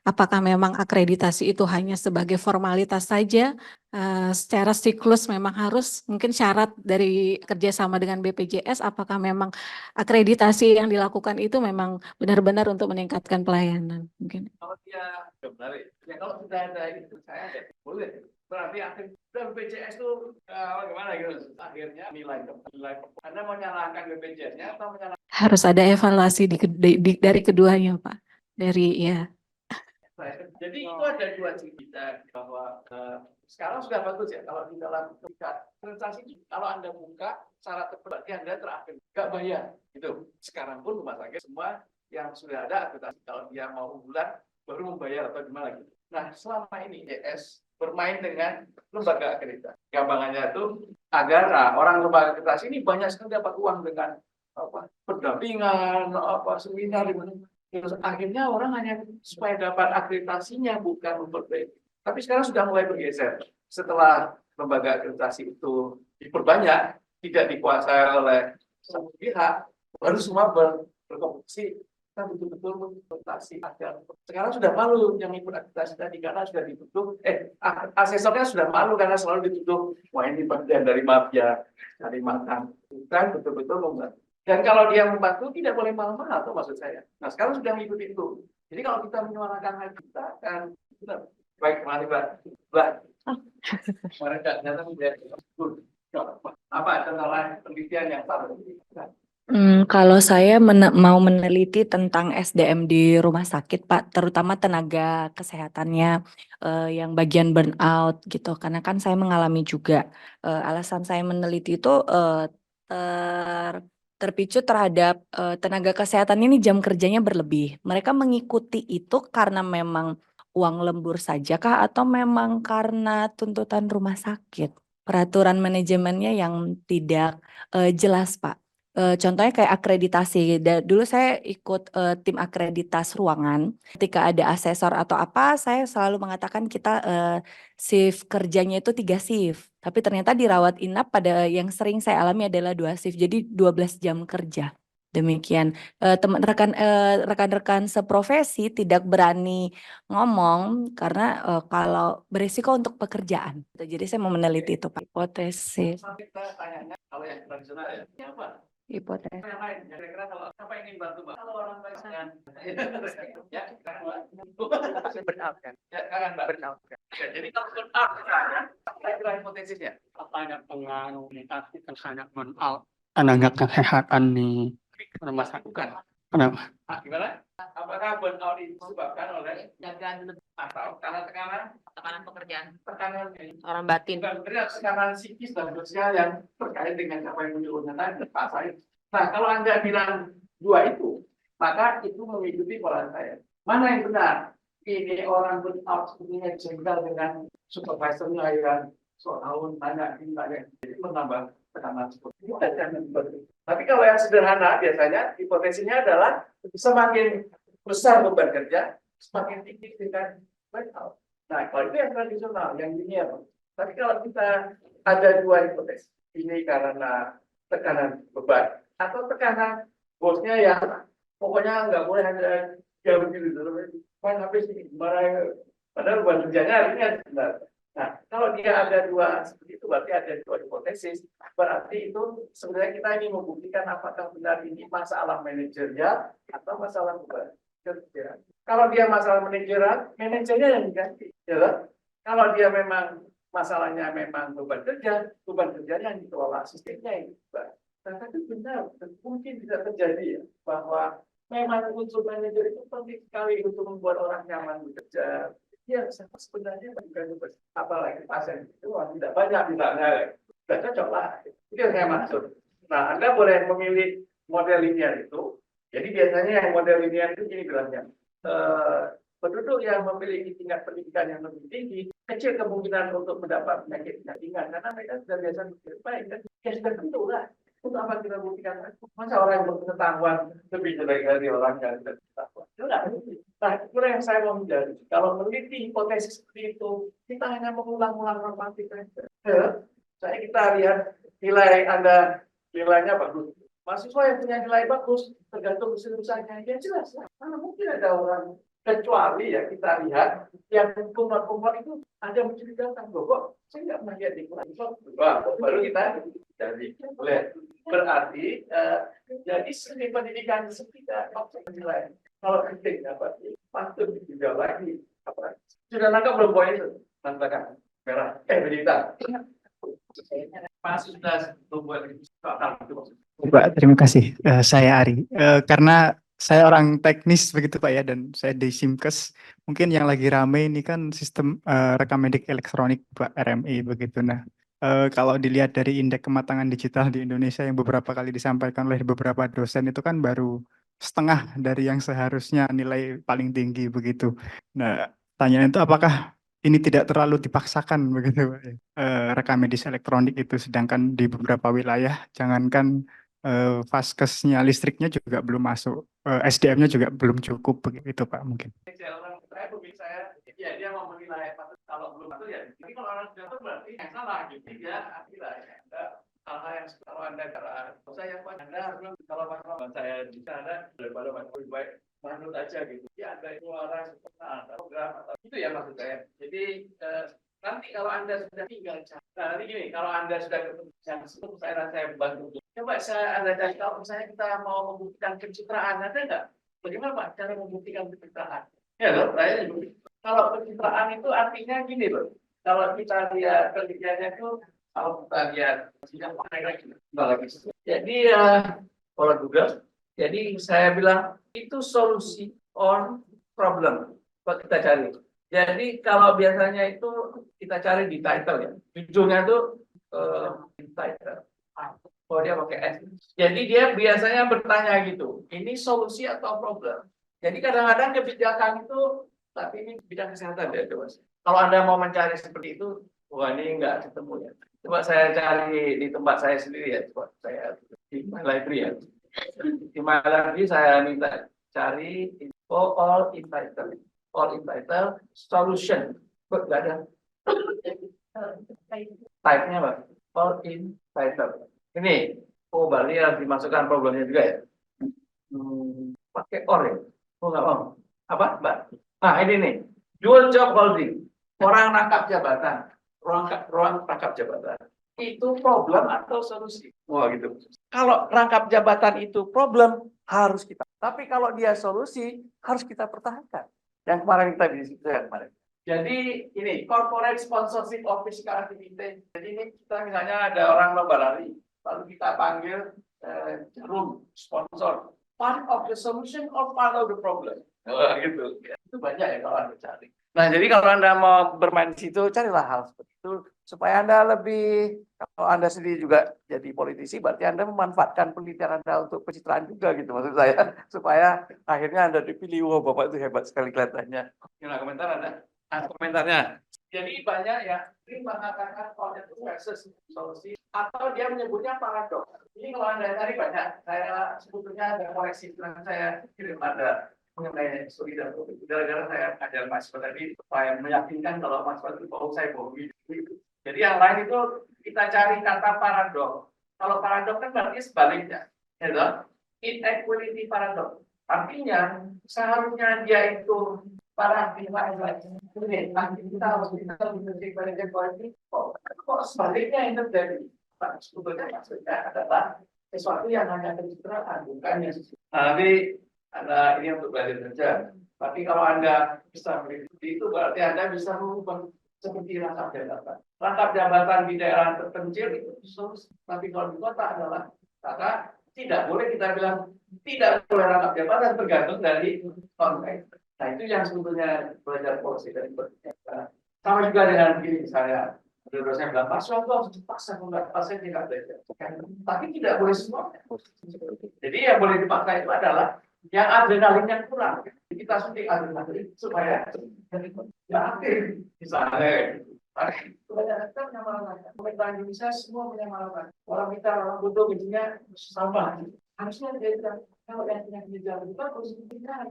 Apakah memang akreditasi itu hanya sebagai formalitas saja? Secara siklus memang harus mungkin syarat dari kerjasama dengan BPJS. Apakah memang akreditasi yang dilakukan itu memang benar-benar untuk meningkatkan pelayanan? Mungkin. Kalau dia menarik, ya kalau sudah ada itu saya ada boleh. Berarti akhirnya BPJS itu bagaimana gitu? Akhirnya nilai Anda mau menyalahkan BPJS-nya atau menyalahkan? Harus ada evaluasi dari keduanya Pak. Dari ya. Jadi itu ada dua cerita bahwa sekarang sudah bagus ya kalau di dalam transaksi kalau Anda buka syarat berarti Anda terakhir nggak bayar gitu. Sekarang pun rumah sakit semua yang sudah ada akreditasi kalau dia mau unggulan baru membayar atau gimana gitu. Nah selama ini ES bermain dengan lembaga akreditasi. Gampangannya itu agar orang lembaga akreditasi ini banyak sekali dapat uang dengan pendampingan, seminar di mana. Terus akhirnya orang hanya supaya dapat akreditasinya bukan memperbaiki. Tapi sekarang sudah mulai bergeser. Setelah lembaga akreditasi itu diperbanyak, tidak dikuasai oleh satu pihak, baru semua berkompetisi. Kita betul-betul mengakreditasi agar sekarang sudah malu yang ikut akreditasi tadi karena sudah dituduh, asesornya sudah malu karena selalu dituduh, wah ini bagian dari mafia, dari makan. Bukan betul-betul membantu. Dan kalau dia membantu tidak boleh mahal-mahal, itu maksud saya. Nah sekarang sudah mengikuti itu. Jadi kalau kita menyuarakan hal kita akan baik, mari Mbak. Mereka ternyata menjadi apa contoh lain penelitian yang sama. Kalau saya mau meneliti tentang SDM di rumah sakit, Pak, terutama tenaga kesehatannya yang bagian burnout gitu, karena kan saya mengalami juga. Alasan saya meneliti itu terpicu terhadap tenaga kesehatan ini jam kerjanya berlebih. Mereka mengikuti itu karena memang uang lembur saja kah, atau memang karena tuntutan rumah sakit, peraturan manajemennya yang tidak jelas, Pak. Contohnya kayak akreditasi. Dulu saya ikut tim akreditas ruangan. Ketika ada asesor atau apa, saya selalu mengatakan kita shift kerjanya itu 3 shift. Tapi ternyata di rawat inap pada yang sering saya alami adalah 2 shift. Jadi 12 jam kerja. Demikian. Rekan-rekan seprofesi tidak berani ngomong karena kalau berisiko untuk pekerjaan. Jadi saya mau meneliti itu, Pak. Hipotesis. Kita tanya kalau yang tradisional ya, siapa? Hipotesis. Yang lain, kira-kira kalau siapa ingin bantu Mbak? Kalau orang baik kan, ya, burnout kan? Ya, kan Mbak. Burnout kan. Ya, jadi kalau burnout, kira-kira hipotesisnya. Apanya pengaruh negatif terhadap burnout tenaga kesehatan di rumah sakit? Bukan. Kenapa? Gimana? Apakah burnout itu disebabkan oleh atau karena tekanan pekerjaan, tekanan Orang batin. bukan benar tekanan psikis dan sosial yang terkait dengan apa yang menyebutkan tadi pasal. Nah, kalau Anda bilang dua itu, maka itu mengikuti pola saya. Mana yang benar? Ini orang burnout sebetulnya jengkel dengan supervisornya yang tahun tanya ini tanya, jadi menambah tekanan seperti itu. Tapi kalau yang sederhana biasanya hipotesisnya adalah semakin besar beban kerja, semakin tinggi tingkat burnout. Nah, kalau itu yang tradisional, yang linear. Tapi kalau kita ada dua hipotesis, ini karena tekanan beban atau tekanan bosnya yang pokoknya nggak boleh ada jam begitu, kan habis ini marah, padahal beban kerjanya artinya benar. Nah, kalau dia ada dua seperti itu, berarti ada dua hipotesis. Berarti itu sebenarnya kita ingin membuktikan apakah benar ini masalah manajerial atau masalah beban kerja. Kalau dia masalah manajerial, manajernya yang diganti. Ya, kalau dia memang masalahnya memang beban kerjanya yang dikelola, sistemnya yang diubah. Nah, tapi benar, mungkin bisa terjadi ya, bahwa memang unsur manajer itu penting sekali untuk membuat orang nyaman bekerja. Ya, sebenarnya bukan apalagi pasien itu tidak banyak misalnya. sudah cocok lah. Itu yang saya maksud. Nah, Anda boleh memilih model linear itu. Jadi biasanya yang model linear itu gini bilangnya, penduduk yang memiliki tingkat pendidikan yang lebih tinggi, kecil kemungkinan untuk mendapat penyakit ringan karena mereka sudah biasa berpikir baik kan. Ya sudah tentu lah. Untuk apa kita buktikan? Masa orang yang berpengetahuan lebih jelek dari orang yang tidak berpengetahuan? Tidak. Nah, itulah yang saya mau menjadi. Kalau meneliti hipotesis seperti itu, kita hanya mengulang-ulang normatif saja. Saya kita lihat nilai Anda nilainya bagus. Mahasiswa yang punya nilai bagus tergantung usaha-usahanya. Ya jelas lah. Mana mungkin ada orang, kecuali ya kita lihat yang kumpulan itu ada mencurigakan kok. Saya nggak pernah lihat di kumpulan. Baru kita jadi boleh. Berarti jadi seni pendidikan tidak nilai. Kalau kritik dapat patut ditinjau lagi. Apa? Sudah nangkap belum poin itu? Nangkap merah. Berita. Masih sudah membuat Pak, terima kasih. Saya Ari. Karena saya orang teknis begitu Pak ya, dan saya di Simkes. Mungkin yang lagi rame ini kan sistem rekam medik elektronik Pak, RMI begitu. Nah, kalau dilihat dari indeks kematangan digital di Indonesia yang beberapa kali disampaikan oleh beberapa dosen itu kan baru setengah dari yang seharusnya nilai paling tinggi begitu. Nah, tanyaan itu apakah ini tidak terlalu dipaksakan begitu Pak ya? Rekam medis elektronik itu, sedangkan di beberapa wilayah jangankan vaskesnya, listriknya juga belum masuk, SDM-nya juga belum cukup begitu Pak mungkin. Saya, ya dia mau menilai kalau belum masuk ya. Jadi kalau orang sudah berarti yang salah gitu ya. Akhirnya hal-hal yang kalau Anda cara saya Anda kalau masalah saya di sana daripada lebih baik manut aja gitu. Ya ada suara program atau itu ya maksud saya. Jadi nanti kalau Anda sudah tinggal nanti gini, kalau Anda sudah ketemu yang sebelum saya bantu. Coba Anda cari tahu misalnya kita mau membuktikan pencitraan, ada nggak? Bagaimana Pak cara membuktikan pencitraan? Ya loh, kalau pencitraan itu artinya gini loh. Kalau kita lihat penelitiannya itu, kalau kita lihat jadi kalau Google, jadi saya bilang itu solusi on problem buat kita cari. Jadi kalau biasanya itu kita cari di title ya, judulnya itu di title. Oh dia pakai S. Jadi dia biasanya bertanya gitu, ini solusi atau problem? Jadi kadang-kadang kebijakan itu, tapi ini bidang kesehatan ya coba. Kalau Anda mau mencari seperti itu, wah ini enggak ketemu ya. Coba saya cari di tempat saya sendiri ya, coba saya di my library ya. Di my library saya minta cari info all in title solution. Kok enggak ada? Type-nya apa? All in title. Ini, oh berarti harus dimasukkan problemnya juga ya. Pakai or ya. Oh nggak mau. Apa, Mbak? Nah ini nih, dual job holding. Orang rangkap jabatan, ruang rangkap jabatan. Itu problem atau solusi? Wah gitu. Kalau rangkap jabatan itu problem, harus kita. Tapi kalau dia solusi, harus kita pertahankan. Yang kemarin kita diskusikan kemarin. Jadi ini, corporate sponsorship of physical activity. Jadi ini kita misalnya ada orang lomba lari, lalu kita panggil jarum sponsor. Part of the solution or part of the problem. Gitu. Itu banyak ya kalau Anda cari. Nah, jadi kalau Anda mau bermain di situ, carilah hal seperti itu supaya Anda lebih, kalau Anda sendiri juga jadi politisi, berarti Anda memanfaatkan penelitian Anda untuk pencitraan juga gitu maksud saya, supaya akhirnya Anda dipilih, wah Bapak itu hebat sekali kelihatannya. Gimana komentar Anda? Komentarnya. Jadi banyak ya, ini mengatakan konsep versus solusi, atau dia menyebutnya paradoks. Ini kalau Anda cari banyak, saya sebetulnya ada koleksi yang saya kirim ada mengenai studi dan topik. Gara-gara saya ajar mahasiswa tadi, supaya meyakinkan kalau mahasiswa itu bohong, saya bohongi. Jadi yang lain itu kita cari kata paradoks. Kalau paradoks kan berarti sebaliknya, ya, inequality paradox. Artinya seharusnya dia itu paradigma ini nanti kita harus menjadi manajer politik. Kok sebaliknya yang terjadi? Sebetulnya maksudnya adalah sesuatu yang hanya pencitraan, bukan yang nanti Anda ini untuk belajar saja. Tapi kalau Anda bisa mengikuti itu, berarti Anda bisa mengubah seperti rangkap jabatan. Rangkap jabatan di daerah terpencil itu solusi. Tapi kalau di kota adalah karena tidak boleh kita bilang tidak boleh rangkap jabatan tergantung dari konteks. Nah itu yang sebetulnya belajar polisi dari berbicara. Sama juga dengan begini misalnya, Dosen bilang, mahasiswa itu harus dipaksa, kalau nggak dipaksa tidak belajar. Tapi tidak boleh semuanya. Jadi yang boleh dipaksa itu adalah yang adrenalinnya kurang. Kita suntik adrenalin supaya nggak aktif. Misalnya, kebanyakan menyamakan. Pemerintah Indonesia semua menyamakan. Orang kita orang butuh gajinya sama. Harusnya dia bilang, kalau yang punya gejala itu harus beda.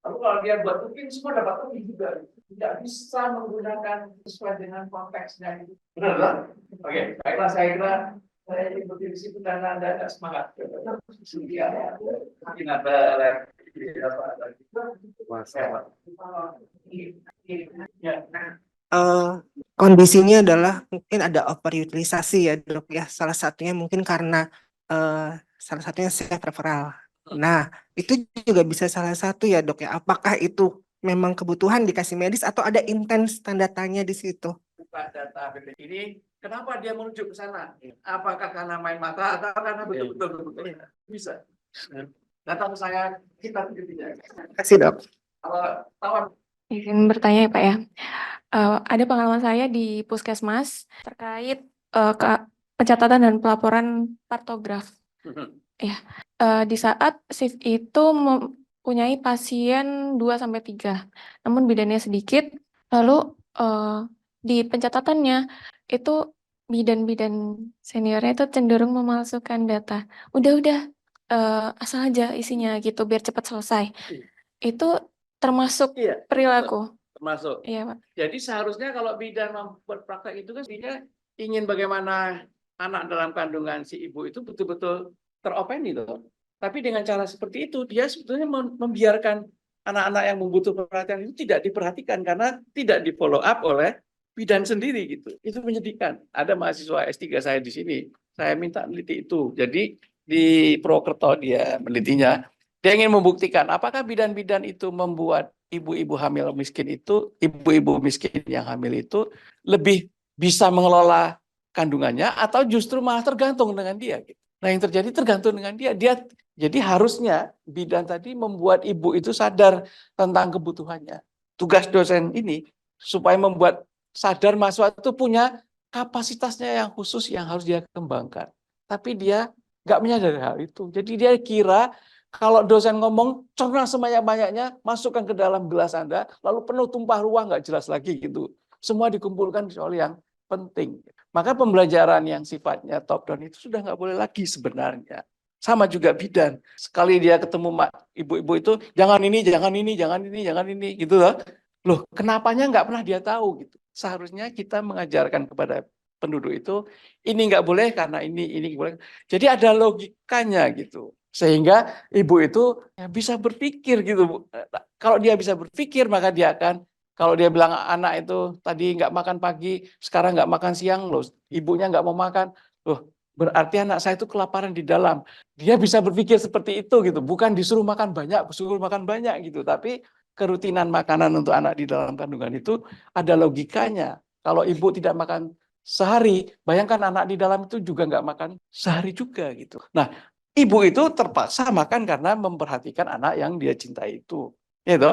Lalu kalau dia buat tukin, semua dapat tukin juga. Tidak bisa menggunakan sesuai dengan konteksnya itu. Benar lah? Oke, baiklah saya kira saya ikuti di situ dan Anda tidak semangat. Mungkin ada lagi apa lagi? Kondisinya adalah mungkin ada overutilisasi ya dok ya. Salah satunya mungkin karena salah satunya self referral. Nah itu juga bisa salah satu ya dok ya. Apakah itu memang kebutuhan dikasih medis atau ada intens tanda tanya di situ? Buka data BPJS ini, kenapa dia menuju ke sana? Apakah karena main mata atau karena betul-betul bisa? Datang ke saya, kita buktinya. Terima kasih dok. Kalau tawar. Izin bertanya ya Pak ya. Ada pengalaman saya di puskesmas terkait pencatatan dan pelaporan kartograf. Ya, di saat shift itu mempunyai pasien 2-3, namun bidannya sedikit. Lalu di pencatatannya itu bidan-bidan seniornya itu cenderung memalsukan data. Udah asal aja isinya gitu biar cepat selesai. Itu termasuk perilaku. Termasuk. Iya, Pak. Jadi seharusnya kalau bidan membuat praktek itu kan dia ingin bagaimana anak dalam kandungan si ibu itu betul-betul teropeni itu. Tapi dengan cara seperti itu dia sebetulnya membiarkan anak-anak yang membutuhkan perhatian itu tidak diperhatikan karena tidak di follow up oleh bidan sendiri gitu. Itu menyedihkan. Ada mahasiswa S3 saya di sini, saya minta meneliti itu. Jadi di Purwokerto dia menelitinya. Dia ingin membuktikan apakah bidan-bidan itu membuat ibu-ibu hamil miskin itu, ibu-ibu miskin yang hamil itu lebih bisa mengelola kandungannya atau justru malah tergantung dengan dia. Nah yang terjadi tergantung dengan dia. Jadi harusnya bidan tadi membuat ibu itu sadar tentang kebutuhannya. Tugas dosen ini supaya membuat sadar mahasiswa itu punya kapasitasnya yang khusus yang harus dia kembangkan. Tapi dia nggak menyadari hal itu. Jadi dia kira kalau dosen ngomong, cerna sebanyak-banyaknya, masukkan ke dalam gelas Anda, lalu penuh tumpah ruah, nggak jelas lagi gitu. Semua dikumpulkan soal yang penting. Maka pembelajaran yang sifatnya top down itu sudah nggak boleh lagi sebenarnya. Sama juga bidan. Sekali dia ketemu ibu-ibu itu, jangan ini, jangan ini, jangan ini, jangan ini, gitu loh. Loh, kenapanya nggak pernah dia tahu gitu. Seharusnya kita mengajarkan kepada penduduk itu, ini nggak boleh karena ini boleh. Jadi ada logikanya gitu. Sehingga ibu itu bisa berpikir gitu. Kalau dia bisa berpikir maka dia akan, kalau dia bilang anak itu tadi nggak makan pagi, sekarang nggak makan siang, loh ibunya nggak mau makan, loh berarti anak saya itu kelaparan di dalam. Dia bisa berpikir seperti itu gitu, bukan disuruh makan banyak gitu, tapi kerutinan makanan untuk anak di dalam kandungan itu ada logikanya. Kalau ibu tidak makan sehari, bayangkan anak di dalam itu juga nggak makan sehari juga gitu. Nah, ibu itu terpaksa makan karena memperhatikan anak yang dia cintai itu. Gitu.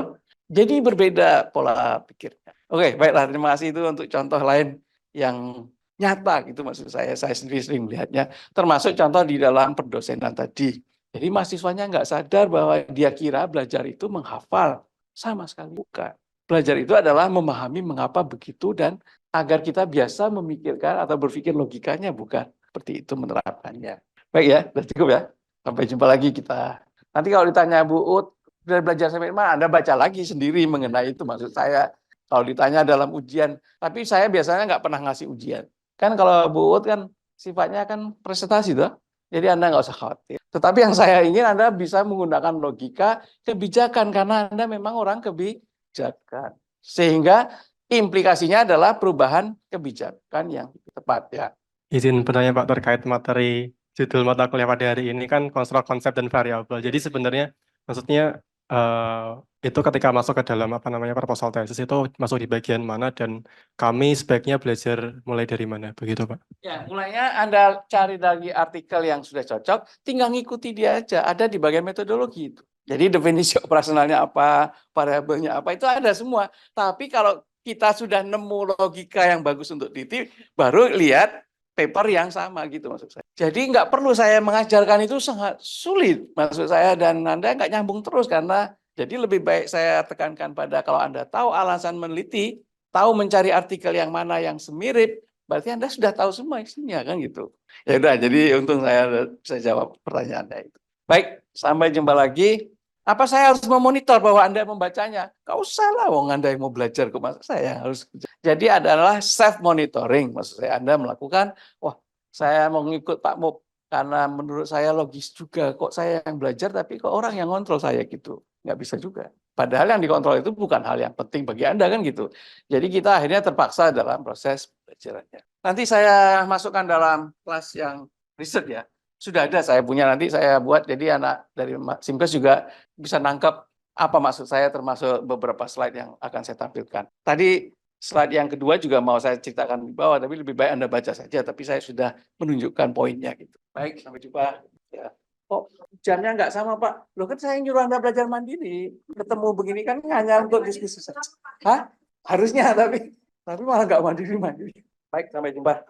Jadi berbeda pola pikirnya. Oke, baiklah. Terima kasih itu untuk contoh lain yang nyata gitu maksud saya. Saya sendiri sering melihatnya. Termasuk contoh di dalam perdosenan tadi. Jadi mahasiswanya nggak sadar bahwa dia kira belajar itu menghafal. Sama sekali bukan. Belajar itu adalah memahami mengapa begitu dan agar kita biasa memikirkan atau berpikir logikanya, bukan seperti itu menerapkannya. Baik ya, sudah cukup ya. Sampai jumpa lagi kita. Nanti kalau ditanya Bu Ut, sudah belajar sampai mana? Anda baca lagi sendiri mengenai itu maksud saya. Kalau ditanya dalam ujian, tapi saya biasanya nggak pernah ngasih ujian. Kan kalau Bu Ut kan sifatnya kan presentasi tuh. Jadi Anda nggak usah khawatir. Tetapi yang saya ingin Anda bisa menggunakan logika kebijakan karena Anda memang orang kebijakan. Sehingga implikasinya adalah perubahan kebijakan yang tepat ya. Izin bertanya Pak terkait materi judul mata kuliah pada hari ini kan konstruk konsep dan variabel. Jadi sebenarnya maksudnya itu ketika masuk ke dalam proposal tesis itu masuk di bagian mana dan kami sebaiknya belajar mulai dari mana begitu Pak? Ya, mulainya Anda cari lagi artikel yang sudah cocok, tinggal ngikuti dia aja. Ada di bagian metodologi itu. Jadi definisi operasionalnya apa, variabelnya apa itu ada semua. Tapi kalau kita sudah nemu logika yang bagus untuk teliti, baru lihat paper yang sama gitu maksud saya. Jadi nggak perlu saya mengajarkan itu sangat sulit maksud saya, dan Anda nggak nyambung terus karena jadi lebih baik saya tekankan pada kalau Anda tahu alasan meneliti, tahu mencari artikel yang mana yang semirip, berarti Anda sudah tahu semua isinya kan gitu. Ya udah, jadi untung saya bisa jawab pertanyaan Anda itu. Baik, sampai jumpa lagi. Apa saya harus memonitor bahwa Anda membacanya? Gak usah lah, wong Anda yang mau belajar kok, masa saya harus. Jadi adalah self monitoring, maksud saya Anda melakukan, wah saya mau ngikut Pak Mub karena menurut saya logis juga, kok saya yang belajar tapi kok orang yang kontrol saya gitu, nggak bisa juga. Padahal yang dikontrol itu bukan hal yang penting bagi Anda kan gitu. Jadi kita akhirnya terpaksa dalam proses belajarannya. Nanti saya masukkan dalam kelas yang riset ya. Sudah ada saya punya, nanti saya buat, jadi anak dari Simkes juga bisa nangkep apa maksud saya, termasuk beberapa slide yang akan saya tampilkan. Tadi slide yang kedua juga mau saya ceritakan di bawah, tapi lebih baik Anda baca saja, tapi saya sudah menunjukkan poinnya gitu. Baik, sampai jumpa. Ya. Oh, jamnya nggak sama Pak. Loh kan saya nyuruh Anda belajar mandiri. Ketemu begini kan hanya untuk diskusi saja. Hah? Harusnya, tapi malah nggak mandiri-mandiri. Baik, sampai jumpa.